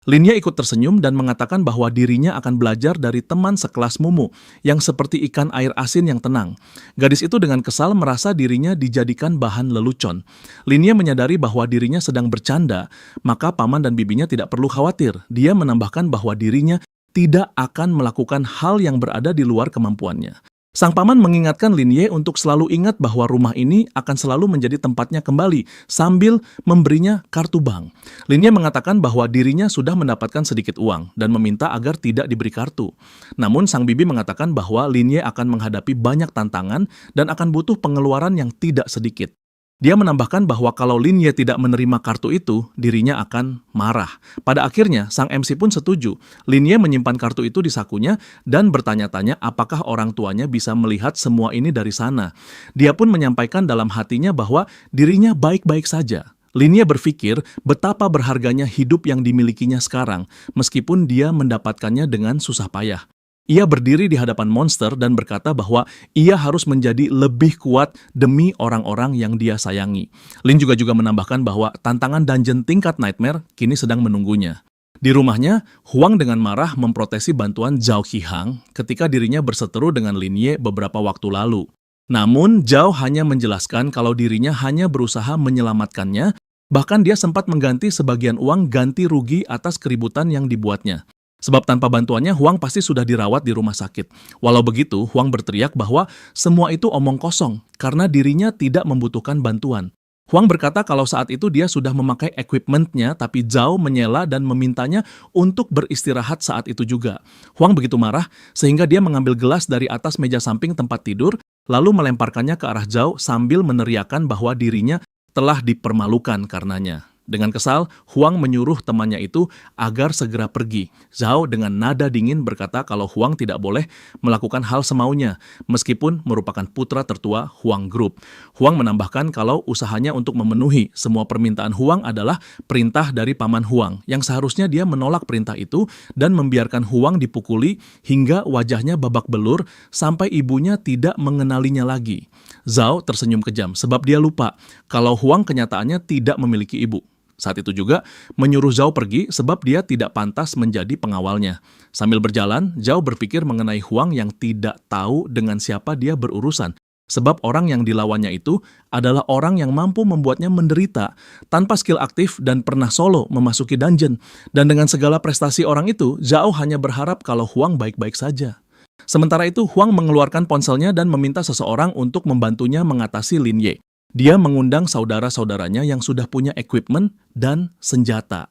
Lin Ye ikut tersenyum dan mengatakan bahwa dirinya akan belajar dari teman sekelas Mumu yang seperti ikan air asin yang tenang. Gadis itu dengan kesal merasa dirinya dijadikan bahan lelucon. Lin Ye menyadari bahwa dirinya sedang bercanda, maka paman dan bibinya tidak perlu khawatir. Dia menambahkan bahwa dirinya tidak akan melakukan hal yang berada di luar kemampuannya. Sang paman mengingatkan Lin Ye untuk selalu ingat bahwa rumah ini akan selalu menjadi tempatnya kembali sambil memberinya kartu bank. Lin Ye mengatakan bahwa dirinya sudah mendapatkan sedikit uang dan meminta agar tidak diberi kartu. Namun sang bibi mengatakan bahwa Lin Ye akan menghadapi banyak tantangan dan akan butuh pengeluaran yang tidak sedikit. Dia menambahkan bahwa kalau Lin Ye tidak menerima kartu itu, dirinya akan marah. Pada akhirnya, sang MC pun setuju. Lin Ye menyimpan kartu itu di sakunya dan bertanya-tanya apakah orang tuanya bisa melihat semua ini dari sana. Dia pun menyampaikan dalam hatinya bahwa dirinya baik-baik saja. Lin Ye berpikir betapa berharganya hidup yang dimilikinya sekarang, meskipun dia mendapatkannya dengan susah payah. Ia berdiri di hadapan monster dan berkata bahwa ia harus menjadi lebih kuat demi orang-orang yang dia sayangi. Lin juga menambahkan bahwa tantangan dungeon tingkat Nightmare kini sedang menunggunya. Di rumahnya, Huang dengan marah memprotesi bantuan Zhao Qihang ketika dirinya berseteru dengan Lin Ye beberapa waktu lalu. Namun, Zhao hanya menjelaskan kalau dirinya hanya berusaha menyelamatkannya, bahkan dia sempat mengganti sebagian uang ganti rugi atas keributan yang dibuatnya. Sebab tanpa bantuannya, Huang pasti sudah dirawat di rumah sakit. Walau begitu, Huang berteriak bahwa semua itu omong kosong karena dirinya tidak membutuhkan bantuan. Huang berkata kalau saat itu dia sudah memakai equipment-nya, tapi Zhao menyela dan memintanya untuk beristirahat saat itu juga. Huang begitu marah sehingga dia mengambil gelas dari atas meja samping tempat tidur, lalu melemparkannya ke arah Zhao sambil meneriakkan bahwa dirinya telah dipermalukan karenanya. Dengan kesal, Huang menyuruh temannya itu agar segera pergi. Zhao dengan nada dingin berkata kalau Huang tidak boleh melakukan hal semaunya, meskipun merupakan putra tertua Huang Group. Huang menambahkan kalau usahanya untuk memenuhi semua permintaan Huang adalah perintah dari paman Huang, yang seharusnya dia menolak perintah itu dan membiarkan Huang dipukuli hingga wajahnya babak belur sampai ibunya tidak mengenalinya lagi. Zhao tersenyum kejam sebab dia lupa kalau Huang kenyataannya tidak memiliki ibu. Saat itu juga menyuruh Zhao pergi sebab dia tidak pantas menjadi pengawalnya. Sambil berjalan, Zhao berpikir mengenai Huang yang tidak tahu dengan siapa dia berurusan. Sebab orang yang dilawannya itu adalah orang yang mampu membuatnya menderita tanpa skill aktif dan pernah solo memasuki dungeon. Dan dengan segala prestasi orang itu, Zhao hanya berharap kalau Huang baik-baik saja. Sementara itu, Huang mengeluarkan ponselnya dan meminta seseorang untuk membantunya mengatasi Lin Ye. Dia mengundang saudara-saudaranya yang sudah punya equipment dan senjata.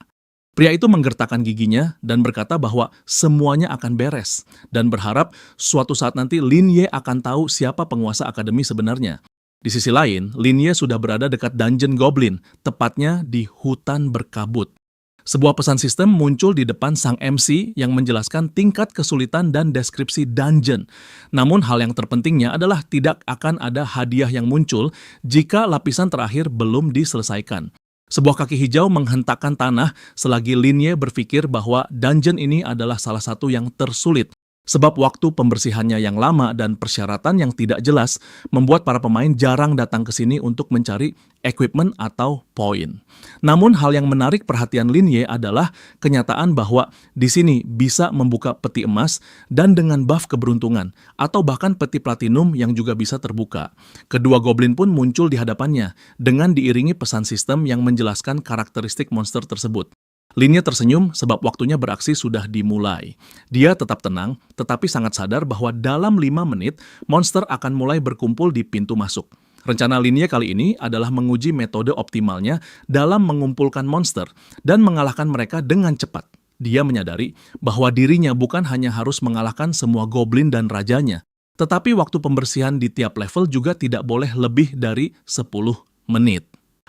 Pria itu menggertakkan giginya dan berkata bahwa semuanya akan beres dan berharap suatu saat nanti Lin Ye akan tahu siapa penguasa akademi sebenarnya. Di sisi lain, Lin Ye sudah berada dekat Dungeon Goblin, tepatnya di hutan berkabut. Sebuah pesan sistem muncul di depan sang MC yang menjelaskan tingkat kesulitan dan deskripsi dungeon. Namun hal yang terpentingnya adalah tidak akan ada hadiah yang muncul jika lapisan terakhir belum diselesaikan. Sebuah kaki hijau menghentakkan tanah selagi Lin Ye berpikir bahwa dungeon ini adalah salah satu yang tersulit. Sebab waktu pembersihannya yang lama dan persyaratan yang tidak jelas membuat para pemain jarang datang ke sini untuk mencari equipment atau poin. Namun hal yang menarik perhatian Lin Ye adalah kenyataan bahwa di sini bisa membuka peti emas dan dengan buff keberuntungan atau bahkan peti platinum yang juga bisa terbuka. Kedua goblin pun muncul di hadapannya dengan diiringi pesan sistem yang menjelaskan karakteristik monster tersebut. Lin Ye tersenyum sebab waktunya beraksi sudah dimulai. Dia tetap tenang, tetapi sangat sadar bahwa dalam 5 menit, monster akan mulai berkumpul di pintu masuk. Rencana Lin Ye kali ini adalah menguji metode optimalnya dalam mengumpulkan monster dan mengalahkan mereka dengan cepat. Dia menyadari bahwa dirinya bukan hanya harus mengalahkan semua goblin dan rajanya, tetapi waktu pembersihan di tiap level juga tidak boleh lebih dari 10 menit.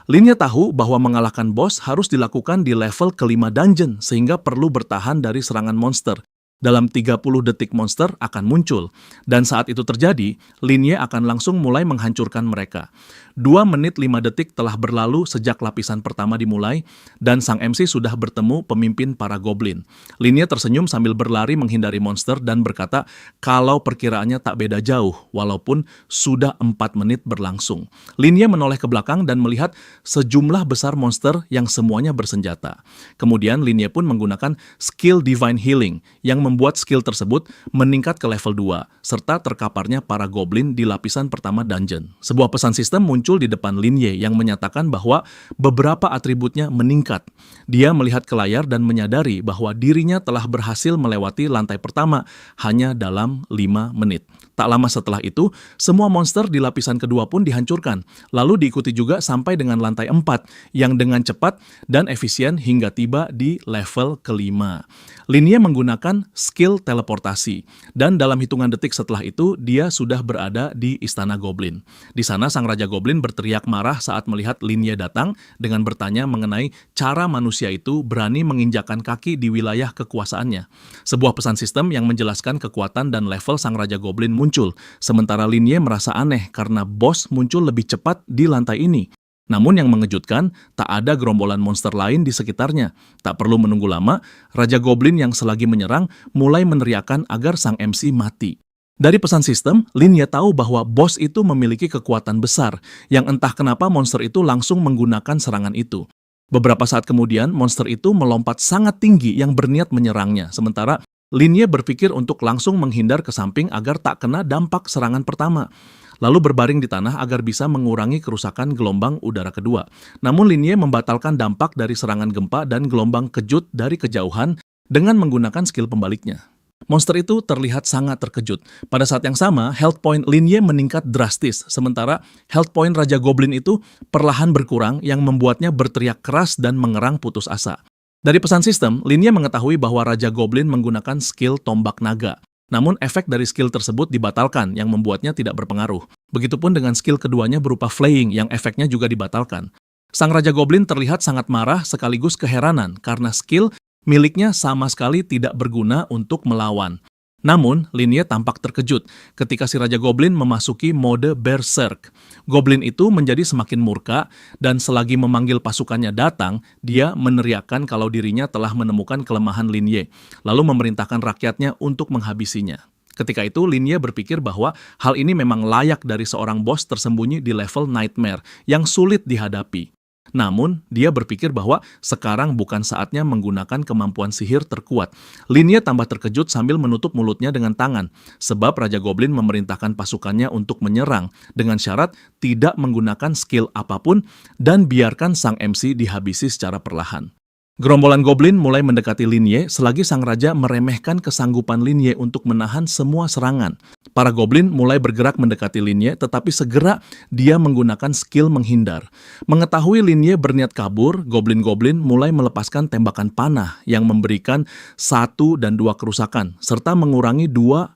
Lin Ye tahu bahwa mengalahkan bos harus dilakukan di level kelima dungeon sehingga perlu bertahan dari serangan monster. Dalam 30 detik monster akan muncul, dan saat itu terjadi, Lin Ye akan langsung mulai menghancurkan mereka. 2 menit 5 detik telah berlalu sejak lapisan pertama dimulai, dan sang MC sudah bertemu pemimpin para goblin. Lin Ye tersenyum sambil berlari menghindari monster dan berkata kalau perkiraannya tak beda jauh, walaupun sudah 4 menit berlangsung. Lin Ye menoleh ke belakang dan melihat sejumlah besar monster yang semuanya bersenjata. Kemudian Lin Ye pun menggunakan skill Divine Healing, yang membuat skill tersebut meningkat ke level 2, serta terkaparnya para goblin di lapisan pertama dungeon. Sebuah pesan sistem muncul di depan Lin Ye yang menyatakan bahwa beberapa atributnya meningkat. Dia melihat ke layar dan menyadari bahwa dirinya telah berhasil melewati lantai pertama hanya dalam 5 menit. Tak lama setelah itu, semua monster di lapisan kedua pun dihancurkan, lalu diikuti juga sampai dengan lantai 4 yang dengan cepat dan efisien hingga tiba di level kelima. Lin Ye menggunakan skill teleportasi, dan dalam hitungan detik setelah itu, dia sudah berada di Istana Goblin. Di sana, sang Raja Goblin berteriak marah saat melihat Lin Ye datang dengan bertanya mengenai cara manusia itu berani menginjakkan kaki di wilayah kekuasaannya. Sebuah pesan sistem yang menjelaskan kekuatan dan level sang Raja Goblin muncul, sementara Lin Ye merasa aneh karena bos muncul lebih cepat di lantai ini. Namun yang mengejutkan, tak ada gerombolan monster lain di sekitarnya. Tak perlu menunggu lama, Raja Goblin yang selagi menyerang mulai meneriakkan agar sang MC mati. Dari pesan sistem, Lin Ye tahu bahwa bos itu memiliki kekuatan besar, yang entah kenapa monster itu langsung menggunakan serangan itu. Beberapa saat kemudian, monster itu melompat sangat tinggi yang berniat menyerangnya, sementara Lin Ye berpikir untuk langsung menghindar ke samping agar tak kena dampak serangan pertama, lalu berbaring di tanah agar bisa mengurangi kerusakan gelombang udara kedua. Namun Lin Ye membatalkan dampak dari serangan gempa dan gelombang kejut dari kejauhan dengan menggunakan skill pembaliknya. Monster itu terlihat sangat terkejut. Pada saat yang sama, health point Lin Ye meningkat drastis, sementara health point Raja Goblin itu perlahan berkurang yang membuatnya berteriak keras dan mengerang putus asa. Dari pesan sistem, Lin Ye mengetahui bahwa Raja Goblin menggunakan skill tombak naga. Namun efek dari skill tersebut dibatalkan yang membuatnya tidak berpengaruh. Begitupun dengan skill keduanya berupa flaying yang efeknya juga dibatalkan. Sang Raja Goblin terlihat sangat marah sekaligus keheranan karena skill miliknya sama sekali tidak berguna untuk melawan. Namun, Linie tampak terkejut ketika si Raja Goblin memasuki mode Berserk. Goblin itu menjadi semakin murka, dan selagi memanggil pasukannya datang, dia meneriakkan kalau dirinya telah menemukan kelemahan Linie, lalu memerintahkan rakyatnya untuk menghabisinya. Ketika itu, Linie berpikir bahwa hal ini memang layak dari seorang bos tersembunyi di level Nightmare yang sulit dihadapi. Namun, dia berpikir bahwa sekarang bukan saatnya menggunakan kemampuan sihir terkuat. Linie tambah terkejut sambil menutup mulutnya dengan tangan, sebab Raja Goblin memerintahkan pasukannya untuk menyerang dengan syarat tidak menggunakan skill apapun dan biarkan sang MC dihabisi secara perlahan. Gerombolan Goblin mulai mendekati Linie selagi sang raja meremehkan kesanggupan Linie untuk menahan semua serangan. Para Goblin mulai bergerak mendekati Linie, tetapi segera dia menggunakan skill menghindar. Mengetahui Linie berniat kabur, Goblin-Goblin mulai melepaskan tembakan panah yang memberikan 1 dan 2 kerusakan, serta mengurangi 200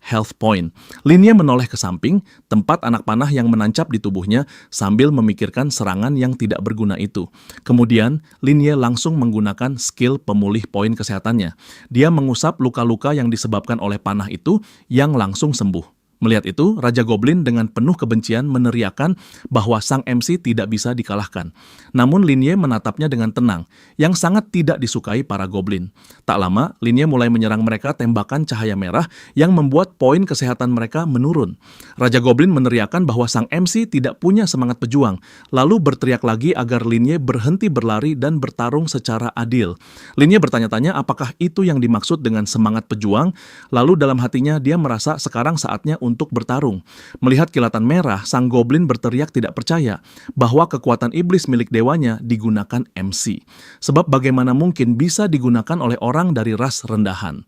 health point. Linie menoleh ke samping, tempat anak panah yang menancap di tubuhnya sambil memikirkan serangan yang tidak berguna itu. Kemudian, Linie langsung menggunakan skill pemulih poin kesehatannya. Dia mengusap luka-luka yang disebabkan oleh panah itu yang langsung sembuh. Melihat itu, Raja Goblin dengan penuh kebencian meneriakkan bahwa sang MC tidak bisa dikalahkan. Namun Linie menatapnya dengan tenang, yang sangat tidak disukai para Goblin. Tak lama, Linie mulai menyerang mereka tembakan cahaya merah yang membuat poin kesehatan mereka menurun. Raja Goblin meneriakkan bahwa sang MC tidak punya semangat pejuang, lalu berteriak lagi agar Linie berhenti berlari dan bertarung secara adil. Linie bertanya-tanya apakah itu yang dimaksud dengan semangat pejuang, lalu dalam hatinya dia merasa sekarang saatnya untuk bertarung. Melihat kilatan merah, sang Goblin berteriak tidak percaya bahwa kekuatan iblis milik dewanya digunakan MC. Sebab bagaimana mungkin bisa digunakan oleh orang dari ras rendahan.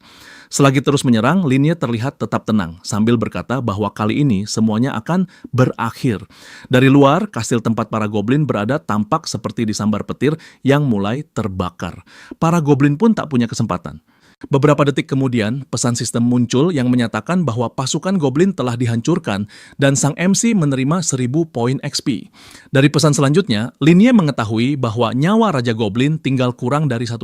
Selagi terus menyerang, Linie terlihat tetap tenang sambil berkata bahwa kali ini semuanya akan berakhir. Dari luar, kastil tempat para Goblin berada tampak seperti disambar petir yang mulai terbakar. Para Goblin pun tak punya kesempatan. Beberapa detik kemudian, pesan sistem muncul yang menyatakan bahwa pasukan Goblin telah dihancurkan dan sang MC menerima 1000 poin XP. Dari pesan selanjutnya, Linie mengetahui bahwa nyawa Raja Goblin tinggal kurang dari 1%,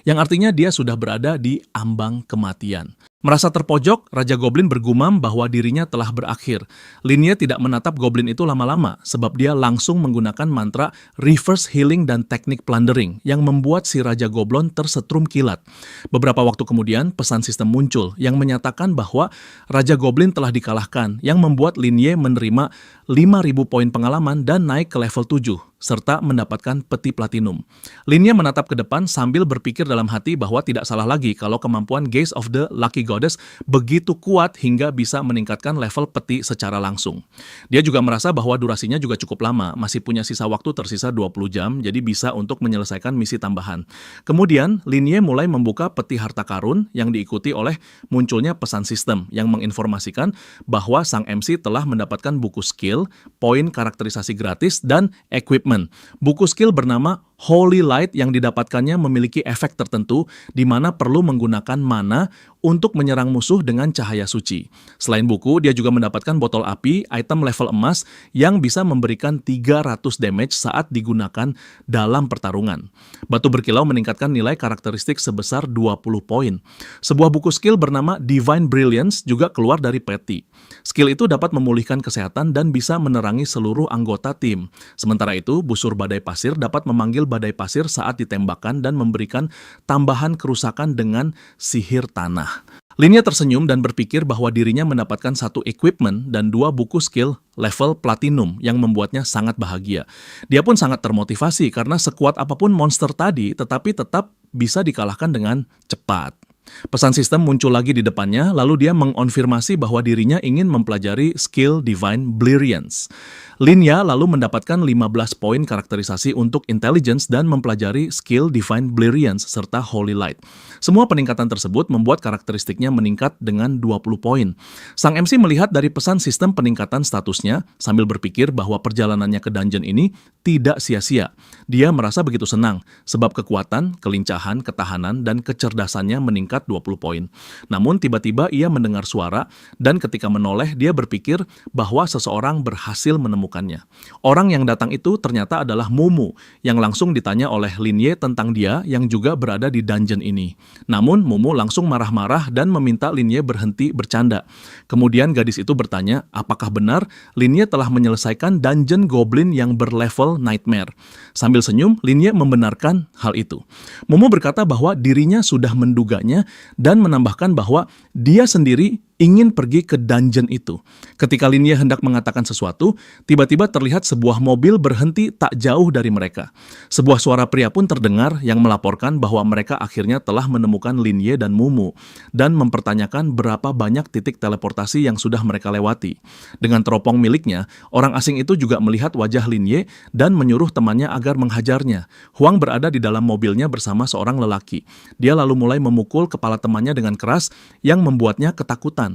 yang artinya dia sudah berada di ambang kematian. Merasa terpojok, Raja Goblin bergumam bahwa dirinya telah berakhir. Linie tidak menatap Goblin itu lama-lama, sebab dia langsung menggunakan mantra reverse healing dan teknik plundering yang membuat si Raja Goblin tersetrum kilat. Beberapa waktu kemudian, pesan sistem muncul yang menyatakan bahwa Raja Goblin telah dikalahkan, yang membuat Linie menerima 5.000 poin pengalaman dan naik ke level 7. Serta mendapatkan peti platinum. Linie menatap ke depan sambil berpikir dalam hati bahwa tidak salah lagi kalau kemampuan Gaze of the Lucky Goddess begitu kuat hingga bisa meningkatkan level peti secara langsung. Dia juga merasa bahwa durasinya juga cukup lama, masih punya sisa waktu tersisa 20 jam, jadi bisa untuk menyelesaikan misi tambahan. Kemudian, Linie mulai membuka peti harta karun yang diikuti oleh munculnya pesan sistem yang menginformasikan bahwa sang MC telah mendapatkan buku skill, poin karakterisasi gratis, dan equipment. Buku skill bernama Holy Light yang didapatkannya memiliki efek tertentu di mana perlu menggunakan mana untuk menyerang musuh dengan cahaya suci. Selain buku, dia juga mendapatkan botol api, item level emas yang bisa memberikan 300 damage saat digunakan dalam pertarungan. Batu berkilau meningkatkan nilai karakteristik sebesar 20 poin. Sebuah buku skill bernama Divine Brilliance juga keluar dari peti. Skill itu dapat memulihkan kesehatan dan bisa menerangi seluruh anggota tim. Sementara itu, busur badai pasir dapat memanggil badai pasir saat ditembakkan dan memberikan tambahan kerusakan dengan sihir tanah. Linie tersenyum dan berpikir bahwa dirinya mendapatkan 1 equipment dan 2 buku skill level platinum yang membuatnya sangat bahagia. Dia pun sangat termotivasi karena sekuat apapun monster tadi tetapi tetap bisa dikalahkan dengan cepat. Pesan sistem muncul lagi di depannya, lalu dia mengonfirmasi bahwa dirinya ingin mempelajari skill Divine Brilliance. Linie lalu mendapatkan 15 poin karakterisasi untuk intelligence dan mempelajari skill Divine Brilliance serta Holy Light. Semua peningkatan tersebut membuat karakteristiknya meningkat dengan 20 poin. Sang MC melihat dari pesan sistem peningkatan statusnya sambil berpikir bahwa perjalanannya ke dungeon ini tidak sia-sia. Dia merasa begitu senang sebab kekuatan, kelincahan, ketahanan, dan kecerdasannya meningkat 20 poin. Namun tiba-tiba ia mendengar suara dan ketika menoleh dia berpikir bahwa seseorang berhasil menemukan menemukannya. Orang yang datang itu ternyata adalah Mumu, yang langsung ditanya oleh Lin Ye tentang dia yang juga berada di dungeon ini. Namun Mumu langsung marah-marah dan meminta Lin Ye berhenti bercanda. Kemudian gadis itu bertanya, apakah benar Lin Ye telah menyelesaikan dungeon goblin yang berlevel nightmare. Sambil senyum, Lin Ye membenarkan hal itu. Mumu berkata bahwa dirinya sudah menduganya dan menambahkan bahwa dia sendiri ingin pergi ke dungeon itu. Ketika Lin Ye hendak mengatakan sesuatu, tiba-tiba terlihat sebuah mobil berhenti tak jauh dari mereka. Sebuah suara pria pun terdengar yang melaporkan bahwa mereka akhirnya telah menemukan Lin Ye dan Mumu dan mempertanyakan berapa banyak titik teleportasi yang sudah mereka lewati. Dengan teropong miliknya, orang asing itu juga melihat wajah Lin Ye dan menyuruh temannya agar menghajarnya. Huang berada di dalam mobilnya bersama seorang lelaki. Dia lalu mulai memukul kepala temannya dengan keras yang membuatnya ketakutan.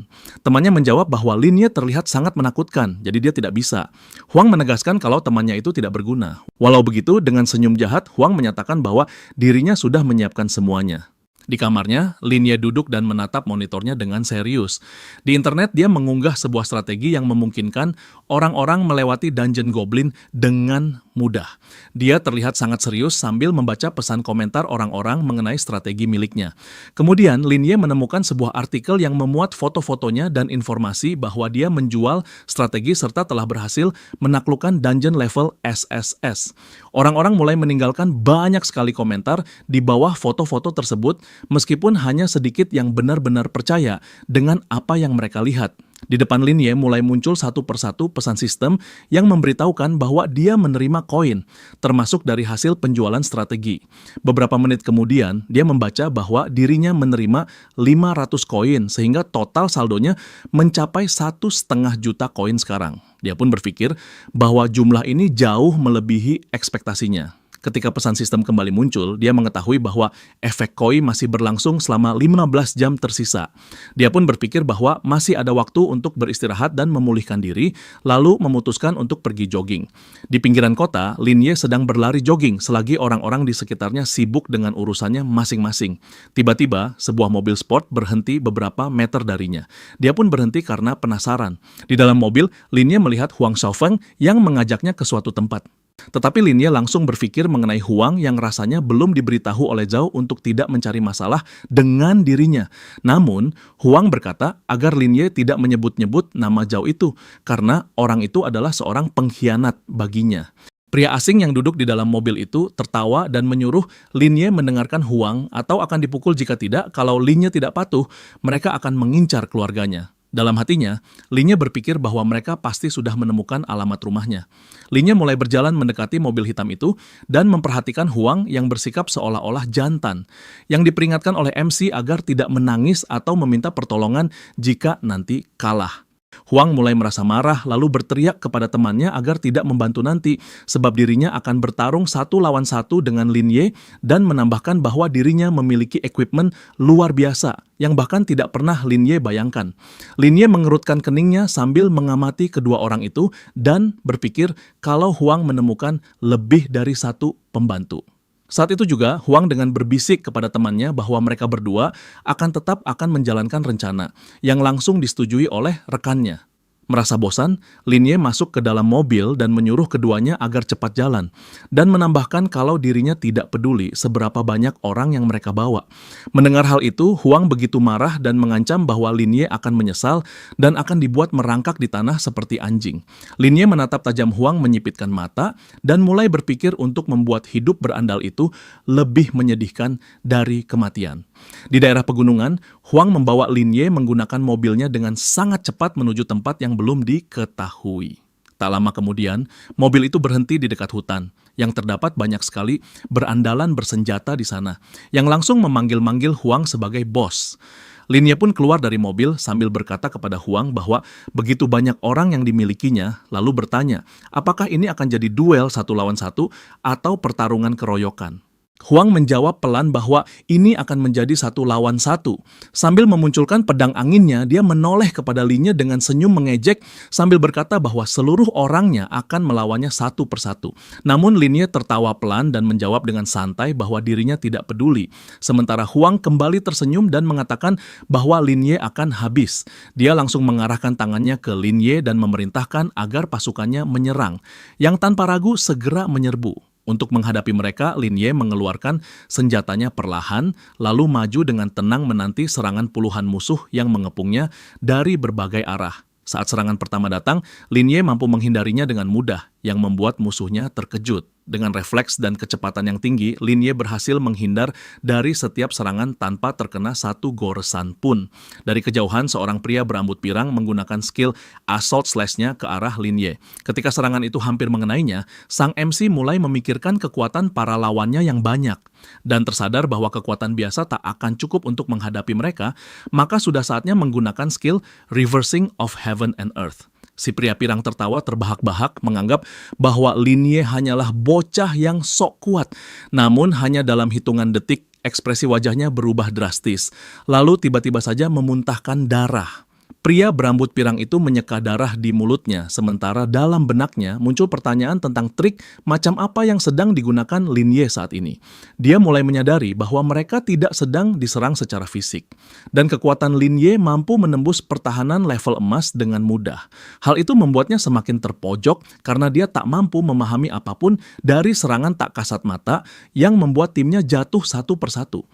Temannya menjawab bahwa Lin Ye terlihat sangat menakutkan, jadi dia tidak bisa. Huang menegaskan kalau temannya itu tidak berguna. Walau begitu, dengan senyum jahat, Huang menyatakan bahwa dirinya sudah menyiapkan semuanya. Di kamarnya, Lin Ye duduk dan menatap monitornya dengan serius. Di internet, dia mengunggah sebuah strategi yang memungkinkan orang-orang melewati dungeon goblin dengan mudah. Dia terlihat sangat serius sambil membaca pesan komentar orang-orang mengenai strategi miliknya. Kemudian, Lin Ye menemukan sebuah artikel yang memuat foto-fotonya dan informasi bahwa dia menjual strategi serta telah berhasil menaklukkan dungeon level SSS. Orang-orang mulai meninggalkan banyak sekali komentar di bawah foto-foto tersebut, meskipun hanya sedikit yang benar-benar percaya dengan apa yang mereka lihat. Di depan Lin Ye mulai muncul satu persatu pesan sistem yang memberitahukan bahwa dia menerima koin, termasuk dari hasil penjualan strategi. Beberapa menit kemudian, dia membaca bahwa dirinya menerima 500 koin, sehingga total saldonya mencapai 1,5 juta koin sekarang. Dia pun berpikir bahwa jumlah ini jauh melebihi ekspektasinya. Ketika pesan sistem kembali muncul, dia mengetahui bahwa efek koi masih berlangsung selama 15 jam tersisa. Dia pun berpikir bahwa masih ada waktu untuk beristirahat dan memulihkan diri, lalu memutuskan untuk pergi jogging. Di pinggiran kota, Lin Ye sedang berlari jogging selagi orang-orang di sekitarnya sibuk dengan urusannya masing-masing. Tiba-tiba, sebuah mobil sport berhenti beberapa meter darinya. Dia pun berhenti karena penasaran. Di dalam mobil, Lin Ye melihat Huang Xiaofeng yang mengajaknya ke suatu tempat. Tetapi Lin Ye langsung berpikir mengenai Huang yang rasanya belum diberitahu oleh Zhao untuk tidak mencari masalah dengan dirinya. Namun, Huang berkata agar Lin Ye tidak menyebut-nyebut nama Zhao itu, karena orang itu adalah seorang pengkhianat baginya. Pria asing yang duduk di dalam mobil itu tertawa dan menyuruh Lin Ye mendengarkan Huang atau akan dipukul jika tidak. Kalau Lin Ye tidak patuh, mereka akan mengincar keluarganya. Dalam hatinya, Lin Ye berpikir bahwa mereka pasti sudah menemukan alamat rumahnya. Lin Ye mulai berjalan mendekati mobil hitam itu dan memperhatikan Huang yang bersikap seolah-olah jantan, yang diperingatkan oleh MC agar tidak menangis atau meminta pertolongan jika nanti kalah. Huang mulai merasa marah lalu berteriak kepada temannya agar tidak membantu nanti sebab dirinya akan bertarung 1 lawan 1 dengan Lin Ye dan menambahkan bahwa dirinya memiliki equipment luar biasa yang bahkan tidak pernah Lin Ye bayangkan. Lin Ye mengerutkan keningnya sambil mengamati kedua orang itu dan berpikir kalau Huang menemukan lebih dari satu pembantu. Saat itu juga, Huang dengan berbisik kepada temannya bahwa mereka berdua akan menjalankan rencana yang langsung disetujui oleh rekannya. Merasa bosan, Lin Ye masuk ke dalam mobil dan menyuruh keduanya agar cepat jalan, dan menambahkan kalau dirinya tidak peduli seberapa banyak orang yang mereka bawa. Mendengar hal itu, Huang begitu marah dan mengancam bahwa Lin Ye akan menyesal dan akan dibuat merangkak di tanah seperti anjing. Lin Ye menatap tajam Huang menyipitkan mata dan mulai berpikir untuk membuat hidup berandal itu lebih menyedihkan dari kematian. Di daerah pegunungan, Huang membawa Lin Ye menggunakan mobilnya dengan sangat cepat menuju tempat yang belum diketahui. Tak lama kemudian, mobil itu berhenti di dekat hutan, yang terdapat banyak sekali berandalan bersenjata di sana, yang langsung memanggil-manggil Huang sebagai bos. Lin Ye pun keluar dari mobil sambil berkata kepada Huang bahwa begitu banyak orang yang dimilikinya, lalu bertanya, apakah ini akan jadi duel 1 lawan 1 atau pertarungan keroyokan? Huang menjawab pelan bahwa ini akan menjadi 1 lawan 1. Sambil memunculkan pedang anginnya, dia menoleh kepada Linye dengan senyum mengejek sambil berkata bahwa seluruh orangnya akan melawannya satu persatu. Namun Linye tertawa pelan dan menjawab dengan santai bahwa dirinya tidak peduli. Sementara Huang kembali tersenyum dan mengatakan bahwa Linye akan habis. Dia langsung mengarahkan tangannya ke Linye dan memerintahkan agar pasukannya menyerang, yang tanpa ragu segera menyerbu. Untuk menghadapi mereka, Linye mengeluarkan senjatanya perlahan, lalu maju dengan tenang menanti serangan puluhan musuh yang mengepungnya dari berbagai arah. Saat serangan pertama datang, Linye mampu menghindarinya dengan mudah, yang membuat musuhnya terkejut. Dengan refleks dan kecepatan yang tinggi, Linye berhasil menghindar dari setiap serangan tanpa terkena satu goresan pun. Dari kejauhan, seorang pria berambut pirang menggunakan skill assault slash-nya ke arah Linye. Ketika serangan itu hampir mengenainya, sang MC mulai memikirkan kekuatan para lawannya yang banyak. Dan tersadar bahwa kekuatan biasa tak akan cukup untuk menghadapi mereka, maka sudah saatnya menggunakan skill Reversing of Heaven and Earth. Si pria pirang tertawa terbahak-bahak menganggap bahwa Linye hanyalah bocah yang sok kuat. Namun hanya dalam hitungan detik ekspresi wajahnya berubah drastis. Lalu tiba-tiba saja memuntahkan darah. Pria berambut pirang itu menyeka darah di mulutnya, sementara dalam benaknya muncul pertanyaan tentang trik macam apa yang sedang digunakan Linye saat ini. Dia mulai menyadari bahwa mereka tidak sedang diserang secara fisik, dan kekuatan Linye mampu menembus pertahanan level emas dengan mudah. Hal itu membuatnya semakin terpojok karena dia tak mampu memahami apapun dari serangan tak kasat mata yang membuat timnya jatuh satu persatu.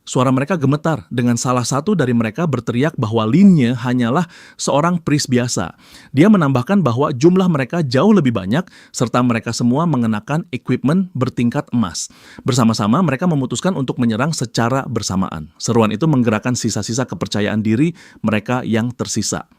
Suara mereka gemetar dengan salah satu dari mereka berteriak bahwa Linye hanyalah seorang priest biasa. Dia menambahkan bahwa jumlah mereka jauh lebih banyak serta mereka semua mengenakan equipment bertingkat emas. Bersama-sama mereka memutuskan untuk menyerang secara bersamaan. Seruan itu menggerakkan sisa-sisa kepercayaan diri mereka yang tersisa.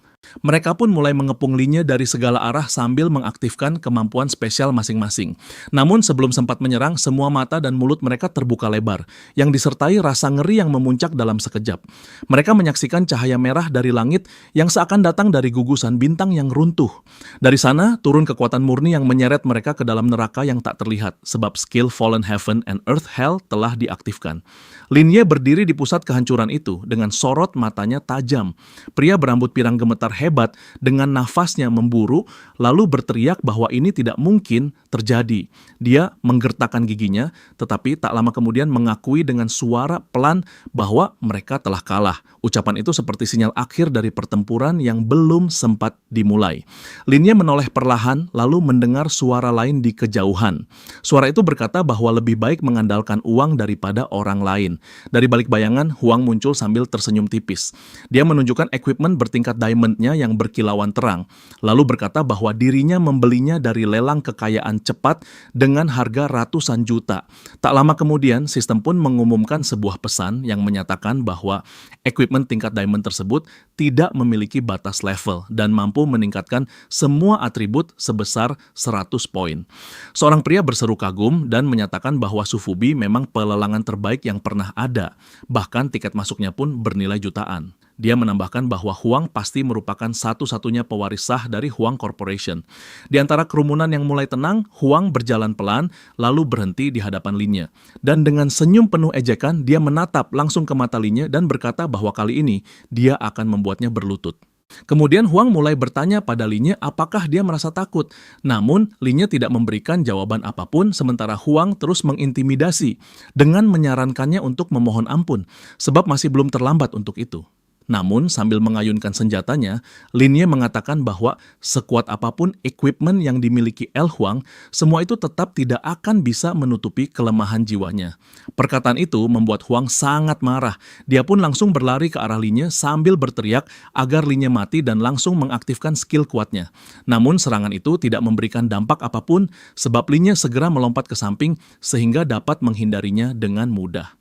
Mereka pun mulai mengepung Linye dari segala arah sambil mengaktifkan kemampuan spesial masing-masing. Namun sebelum sempat menyerang, semua mata dan mulut mereka terbuka lebar, yang disertai rasa ngeri yang memuncak dalam sekejap. Mereka menyaksikan cahaya merah dari langit yang seakan datang dari gugusan bintang yang runtuh. Dari sana, turun kekuatan murni yang menyeret mereka ke dalam neraka yang tak terlihat, sebab skill Fallen Heaven and Earth Hell telah diaktifkan. Linye berdiri di pusat kehancuran itu, dengan sorot matanya tajam. Pria berambut pirang gemetar hebat dengan nafasnya memburu, lalu berteriak bahwa ini tidak mungkin terjadi. Dia menggertakkan giginya, tetapi tak lama kemudian mengakui dengan suara pelan bahwa mereka telah kalah. Ucapan itu seperti sinyal akhir dari pertempuran yang belum sempat dimulai. Linye menoleh perlahan, lalu mendengar suara lain di kejauhan. Suara itu berkata bahwa lebih baik mengandalkan uang daripada orang lain. Dari balik bayangan, Huang muncul sambil tersenyum tipis. Dia menunjukkan equipment bertingkat diamond-nya yang berkilauan terang, lalu berkata bahwa dirinya membelinya dari lelang kekayaan cepat dengan harga ratusan juta. Tak lama kemudian, sistem pun mengumumkan sebuah pesan yang menyatakan bahwa equipment tingkat diamond tersebut tidak memiliki batas level dan mampu meningkatkan semua atribut sebesar 100 poin. Seorang pria berseru kagum dan menyatakan bahwa Sufubi memang pelelangan terbaik yang pernah ada, bahkan tiket masuknya pun bernilai jutaan. Dia menambahkan bahwa Huang pasti merupakan satu-satunya pewaris sah dari Huang Corporation. Di antara kerumunan yang mulai tenang, Huang berjalan pelan, lalu berhenti di hadapan Linye. Dan dengan senyum penuh ejekan, dia menatap langsung ke mata Linye dan berkata bahwa kali ini dia akan membuatnya berlutut. Kemudian Huang mulai bertanya pada Linye apakah dia merasa takut. Namun Linye tidak memberikan jawaban apapun sementara Huang terus mengintimidasi dengan menyarankannya untuk memohon ampun, sebab masih belum terlambat untuk itu. Namun, sambil mengayunkan senjatanya, Linye mengatakan bahwa sekuat apapun equipment yang dimiliki El Huang, semua itu tetap tidak akan bisa menutupi kelemahan jiwanya. Perkataan itu membuat Huang sangat marah. Dia pun langsung berlari ke arah Linye sambil berteriak agar Linye mati dan langsung mengaktifkan skill kuatnya. Namun, serangan itu tidak memberikan dampak apapun sebab Linye segera melompat ke samping sehingga dapat menghindarinya dengan mudah.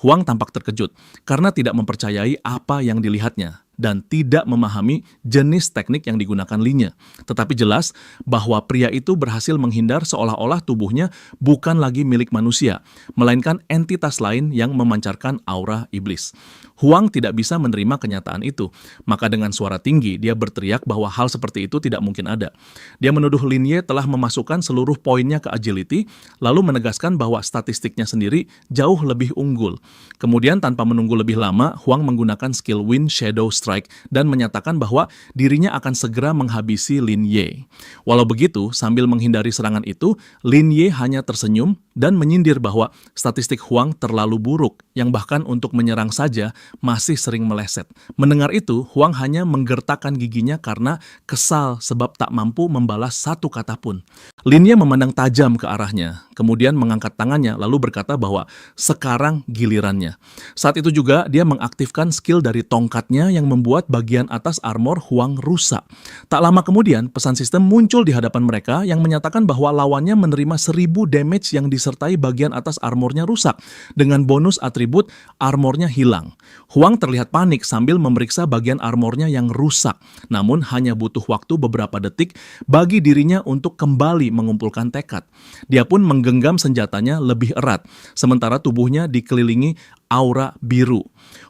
Huang tampak terkejut karena tidak mempercayai apa yang dilihatnya. dan tidak memahami jenis teknik yang digunakan Lin-nya. Tetapi jelas bahwa pria itu berhasil menghindar seolah-olah tubuhnya bukan lagi milik manusia, melainkan entitas lain yang memancarkan aura iblis. Huang tidak bisa menerima kenyataan itu, maka dengan suara tinggi dia berteriak bahwa hal seperti itu tidak mungkin ada. Dia menuduh Lin-Ye telah memasukkan seluruh poinnya ke agility, lalu menegaskan bahwa statistiknya sendiri jauh lebih unggul. Kemudian tanpa menunggu lebih lama, Huang menggunakan skill Wind Shadow Strike dan menyatakan bahwa dirinya akan segera menghabisi Lin-Ye. Walau begitu, sambil menghindari serangan itu, Lin-Ye hanya tersenyum dan menyindir bahwa statistik Huang terlalu buruk, yang bahkan untuk menyerang saja masih sering meleset. Mendengar itu, Huang hanya menggertakkan giginya karena kesal sebab tak mampu membalas satu kata pun. Lin-Ye memandang tajam ke arahnya, kemudian mengangkat tangannya lalu berkata bahwa sekarang gilirannya. Saat itu juga dia mengaktifkan skill dari tongkatnya yang membuat bagian atas armor Huang rusak. Tak lama kemudian, pesan sistem muncul di hadapan mereka yang menyatakan bahwa lawannya menerima 1000 damage yang disertai bagian atas armornya rusak, dengan bonus atribut armornya hilang. Huang terlihat panik sambil memeriksa bagian armornya yang rusak, namun hanya butuh waktu beberapa detik bagi dirinya untuk kembali mengumpulkan tekad. Dia pun menggenggam senjatanya lebih erat, sementara tubuhnya dikelilingi aura biru.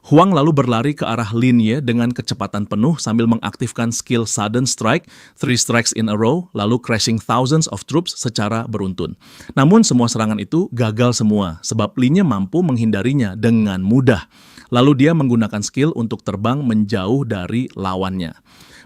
Huang lalu berlari ke arah Lin-Ye dengan kecepatan penuh sambil mengaktifkan skill Sudden Strike, 3 strikes in a row, lalu crashing thousands of troops secara beruntun. Namun semua serangan itu gagal semua, sebab Lin-Ye mampu menghindarinya dengan mudah. Lalu dia menggunakan skill untuk terbang menjauh dari lawannya.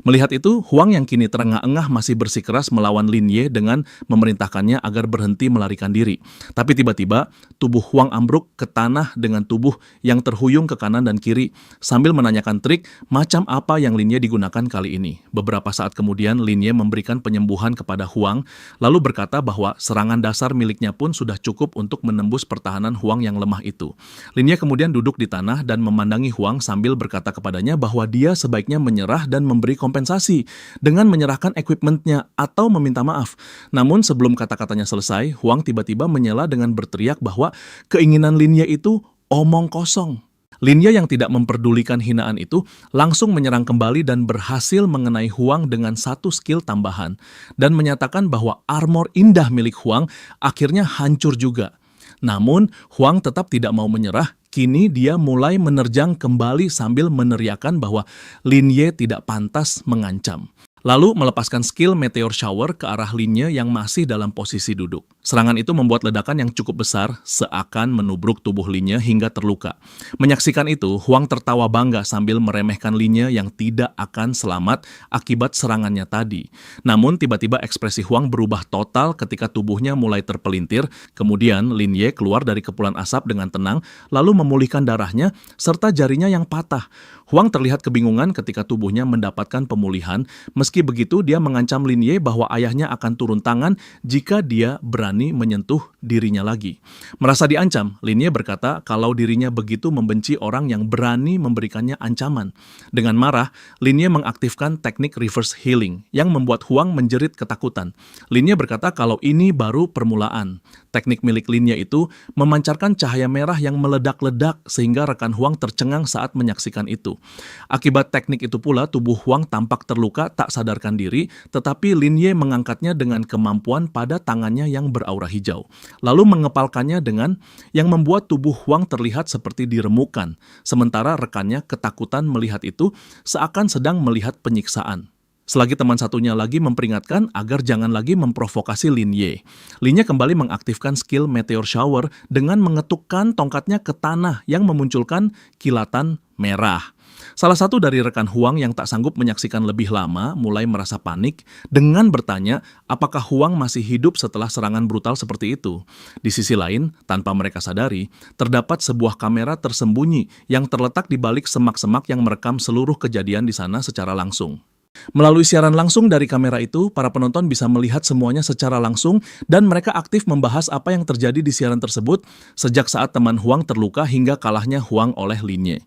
Melihat itu, Huang yang kini terengah-engah masih bersikeras melawan Lin-Ye dengan memerintahkannya agar berhenti melarikan diri. Tapi tiba-tiba, tubuh Huang ambruk ke tanah dengan tubuh yang terhuyung ke kanan dan kiri, sambil menanyakan trik macam apa yang Lin-Ye digunakan kali ini. Beberapa saat kemudian, Lin-Ye memberikan penyembuhan kepada Huang, lalu berkata bahwa serangan dasar miliknya pun sudah cukup untuk menembus pertahanan Huang yang lemah itu. Lin-Ye kemudian duduk di tanah dan memandangi Huang sambil berkata kepadanya bahwa dia sebaiknya menyerah dan memberi kompensasi dengan menyerahkan equipment-nya atau meminta maaf. Namun sebelum kata-katanya selesai, Huang tiba-tiba menyela dengan berteriak bahwa keinginan Lin-Ye itu omong kosong. Lin-Ye yang tidak memperdulikan hinaan itu langsung menyerang kembali dan berhasil mengenai Huang dengan satu skill tambahan dan menyatakan bahwa armor indah milik Huang akhirnya hancur juga. Namun, Huang tetap tidak mau menyerah. Kini dia mulai menerjang kembali sambil meneriakkan bahwa Lin-Ye tidak pantas mengancam. Lalu melepaskan skill Meteor Shower ke arah Lin-Ye yang masih dalam posisi duduk. Serangan itu membuat ledakan yang cukup besar seakan menubruk tubuh Lin-Ye hingga terluka. Menyaksikan itu, Huang tertawa bangga sambil meremehkan Lin-Ye yang tidak akan selamat akibat serangannya tadi. Namun tiba-tiba ekspresi Huang berubah total ketika tubuhnya mulai terpelintir. Kemudian Lin-Ye keluar dari kepulan asap dengan tenang, lalu memulihkan darahnya serta jarinya yang patah. Huang terlihat kebingungan ketika tubuhnya mendapatkan pemulihan. Meski begitu, dia mengancam Lin-Ye bahwa ayahnya akan turun tangan jika dia berani menyentuh dirinya lagi. Merasa diancam, Lin-Ye berkata kalau dirinya begitu membenci orang yang berani memberikannya ancaman. Dengan marah, Lin-Ye mengaktifkan teknik reverse healing yang membuat Huang menjerit ketakutan. Lin-Ye berkata kalau ini baru permulaan. Teknik milik Lin-Ye itu memancarkan cahaya merah yang meledak-ledak sehingga rekan Huang tercengang saat menyaksikan itu. Akibat teknik itu pula tubuh Huang tampak terluka tak sadarkan diri, tetapi Lin-Ye mengangkatnya dengan kemampuan pada tangannya yang beraura hijau. Lalu mengepalkannya dengan yang membuat tubuh Huang terlihat seperti diremukkan, sementara rekannya ketakutan melihat itu seakan sedang melihat penyiksaan. Selagi teman satunya lagi memperingatkan agar jangan lagi memprovokasi Lin-Ye. Lin-Ye kembali mengaktifkan skill Meteor Shower dengan mengetukkan tongkatnya ke tanah yang memunculkan kilatan merah. Salah satu dari rekan Huang yang tak sanggup menyaksikan lebih lama mulai merasa panik dengan bertanya apakah Huang masih hidup setelah serangan brutal seperti itu. Di sisi lain, tanpa mereka sadari, terdapat sebuah kamera tersembunyi yang terletak di balik semak-semak yang merekam seluruh kejadian di sana secara langsung. Melalui siaran langsung dari kamera itu, para penonton bisa melihat semuanya secara langsung dan mereka aktif membahas apa yang terjadi di siaran tersebut sejak saat teman Huang terluka hingga kalahnya Huang oleh Lin Ye.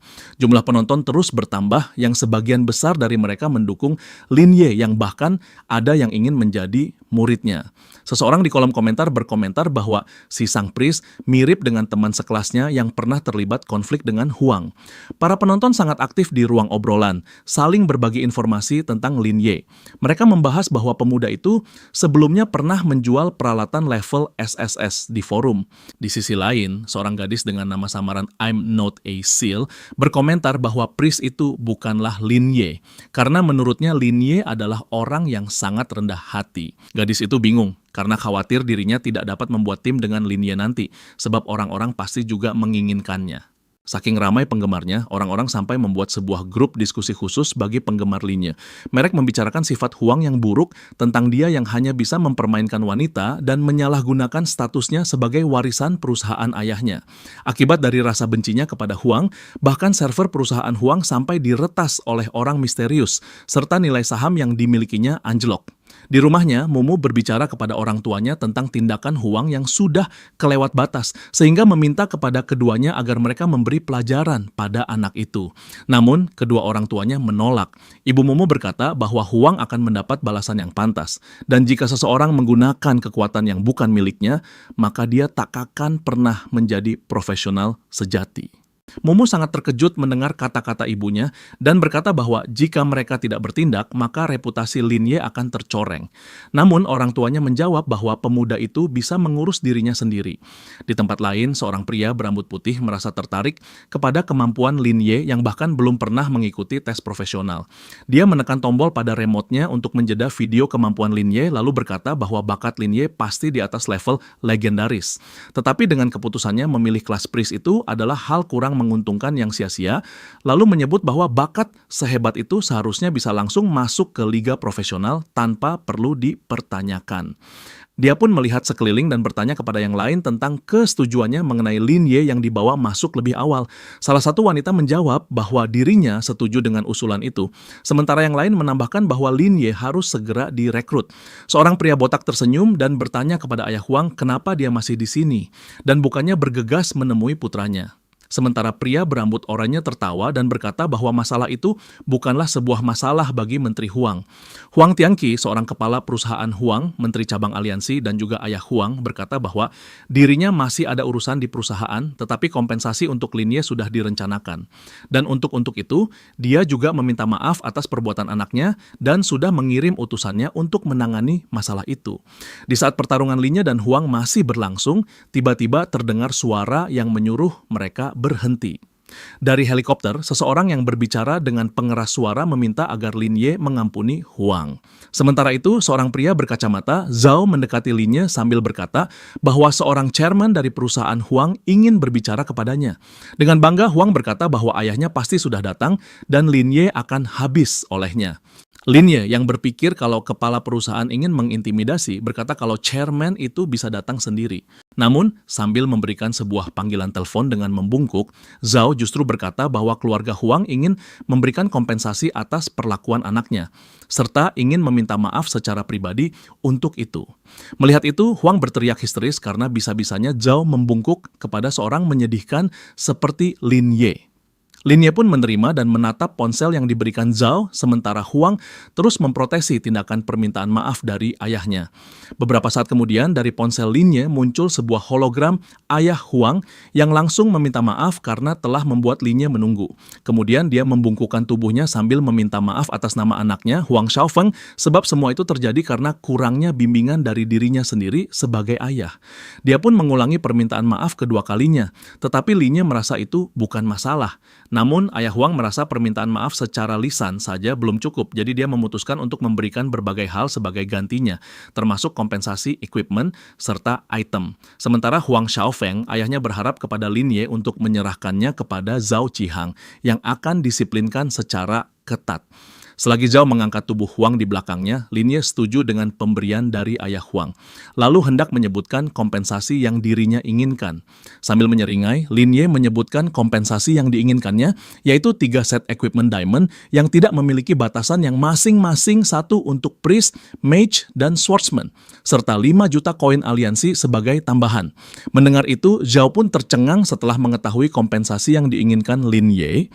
Jumlah penonton terus bertambah yang sebagian besar dari mereka mendukung Lin Ye yang bahkan ada yang ingin menjadi muridnya. Seseorang di kolom komentar berkomentar bahwa si sang priest mirip dengan teman sekelasnya yang pernah terlibat konflik dengan Huang. Para penonton sangat aktif di ruang obrolan, saling berbagi informasi tentang Lin Ye. Mereka membahas bahwa pemuda itu sebelumnya pernah menjual peralatan level SSS di forum. Di sisi lain, seorang gadis dengan nama samaran I'm Not a Seal berkomentar bahwa priest itu bukanlah Lin Ye, karena menurutnya Lin Ye adalah orang yang sangat rendah hati. Gadis itu bingung karena khawatir dirinya tidak dapat membuat tim dengan Lin Ye nanti, sebab orang-orang pasti juga menginginkannya. Saking ramai penggemarnya, orang-orang sampai membuat sebuah grup diskusi khusus bagi penggemar Lin Ye. Mereka membicarakan sifat Huang yang buruk, tentang dia yang hanya bisa mempermainkan wanita dan menyalahgunakan statusnya sebagai warisan perusahaan ayahnya. Akibat dari rasa bencinya kepada Huang, bahkan server perusahaan Huang sampai diretas oleh orang misterius, serta nilai saham yang dimilikinya anjlok. Di rumahnya, Mumu berbicara kepada orang tuanya tentang tindakan Huang yang sudah kelewat batas, sehingga meminta kepada keduanya agar mereka memberi pelajaran pada anak itu. Namun, kedua orang tuanya menolak. Ibu Mumu berkata bahwa Huang akan mendapat balasan yang pantas, dan jika seseorang menggunakan kekuatan yang bukan miliknya, maka dia tak akan pernah menjadi profesional sejati. Mumu sangat terkejut mendengar kata-kata ibunya dan berkata bahwa jika mereka tidak bertindak, maka reputasi Lin Ye akan tercoreng. Namun orang tuanya menjawab bahwa pemuda itu bisa mengurus dirinya sendiri. Di tempat lain, seorang pria berambut putih merasa tertarik kepada kemampuan Lin Ye yang bahkan belum pernah mengikuti tes profesional. Dia menekan tombol pada remote-nya untuk menjeda video kemampuan Lin Ye lalu berkata bahwa bakat Lin Ye pasti di atas level legendaris. Tetapi dengan keputusannya memilih kelas priest itu adalah hal kurang menguntungkan yang sia-sia, lalu menyebut bahwa bakat sehebat itu seharusnya bisa langsung masuk ke liga profesional tanpa perlu dipertanyakan. Dia pun melihat sekeliling dan bertanya kepada yang lain tentang kesetujuannya mengenai Lin Ye yang dibawa masuk lebih awal. Salah satu wanita menjawab bahwa dirinya setuju dengan usulan itu, sementara yang lain menambahkan bahwa Lin Ye harus segera direkrut. Seorang pria botak tersenyum dan bertanya kepada ayah Huang kenapa dia masih di sini, dan bukannya bergegas menemui putranya. Sementara pria berambut oranye tertawa dan berkata bahwa masalah itu bukanlah sebuah masalah bagi Menteri Huang. Huang Tianqi, seorang kepala perusahaan Huang, Menteri Cabang Aliansi dan juga ayah Huang, berkata bahwa dirinya masih ada urusan di perusahaan, tetapi kompensasi untuk Lin Ye sudah direncanakan. Dan untuk itu, dia juga meminta maaf atas perbuatan anaknya dan sudah mengirim utusannya untuk menangani masalah itu. Di saat pertarungan Lin Ye dan Huang masih berlangsung, tiba-tiba terdengar suara yang menyuruh mereka berhenti. Dari helikopter, seseorang yang berbicara dengan pengeras suara meminta agar Lin Ye mengampuni Huang. Sementara itu, seorang pria berkacamata, Zhao, mendekati Lin Ye sambil berkata bahwa seorang chairman dari perusahaan Huang ingin berbicara kepadanya. Dengan bangga, Huang berkata bahwa ayahnya pasti sudah datang dan Lin Ye akan habis olehnya. Lin Ye yang berpikir kalau kepala perusahaan ingin mengintimidasi berkata kalau chairman itu bisa datang sendiri. Namun, sambil memberikan sebuah panggilan telepon dengan membungkuk, Zhao justru berkata bahwa keluarga Huang ingin memberikan kompensasi atas perlakuan anaknya, serta ingin meminta maaf secara pribadi untuk itu. Melihat itu, Huang berteriak histeris karena bisa-bisanya Zhao membungkuk kepada seorang menyedihkan seperti Lin Ye. Lin Ye pun menerima dan menatap ponsel yang diberikan Zhao, sementara Huang terus memprotesi tindakan permintaan maaf dari ayahnya. Beberapa saat kemudian, dari ponsel Lin Ye muncul sebuah hologram ayah Huang yang langsung meminta maaf karena telah membuat Lin Ye menunggu. Kemudian dia membungkukkan tubuhnya sambil meminta maaf atas nama anaknya, Huang Xiaofeng, sebab semua itu terjadi karena kurangnya bimbingan dari dirinya sendiri sebagai ayah. Dia pun mengulangi permintaan maaf kedua kalinya, tetapi Lin Ye merasa itu bukan masalah. Namun, ayah Huang merasa permintaan maaf secara lisan saja belum cukup, jadi dia memutuskan untuk memberikan berbagai hal sebagai gantinya, termasuk kompensasi equipment serta item. Sementara Huang Xiaofeng, ayahnya berharap kepada Lin Ye untuk menyerahkannya kepada Zhao Qihang yang akan disiplinkan secara ketat. Selagi Zhao mengangkat tubuh Huang di belakangnya, Lin Ye setuju dengan pemberian dari ayah Huang, lalu hendak menyebutkan kompensasi yang dirinya inginkan. Sambil menyeringai, Lin Ye menyebutkan kompensasi yang diinginkannya, yaitu 3 set equipment diamond yang tidak memiliki batasan yang masing-masing satu untuk priest, mage, dan swordsman, serta 5 juta koin aliansi sebagai tambahan. Mendengar itu, Zhao pun tercengang setelah mengetahui kompensasi yang diinginkan Lin Ye.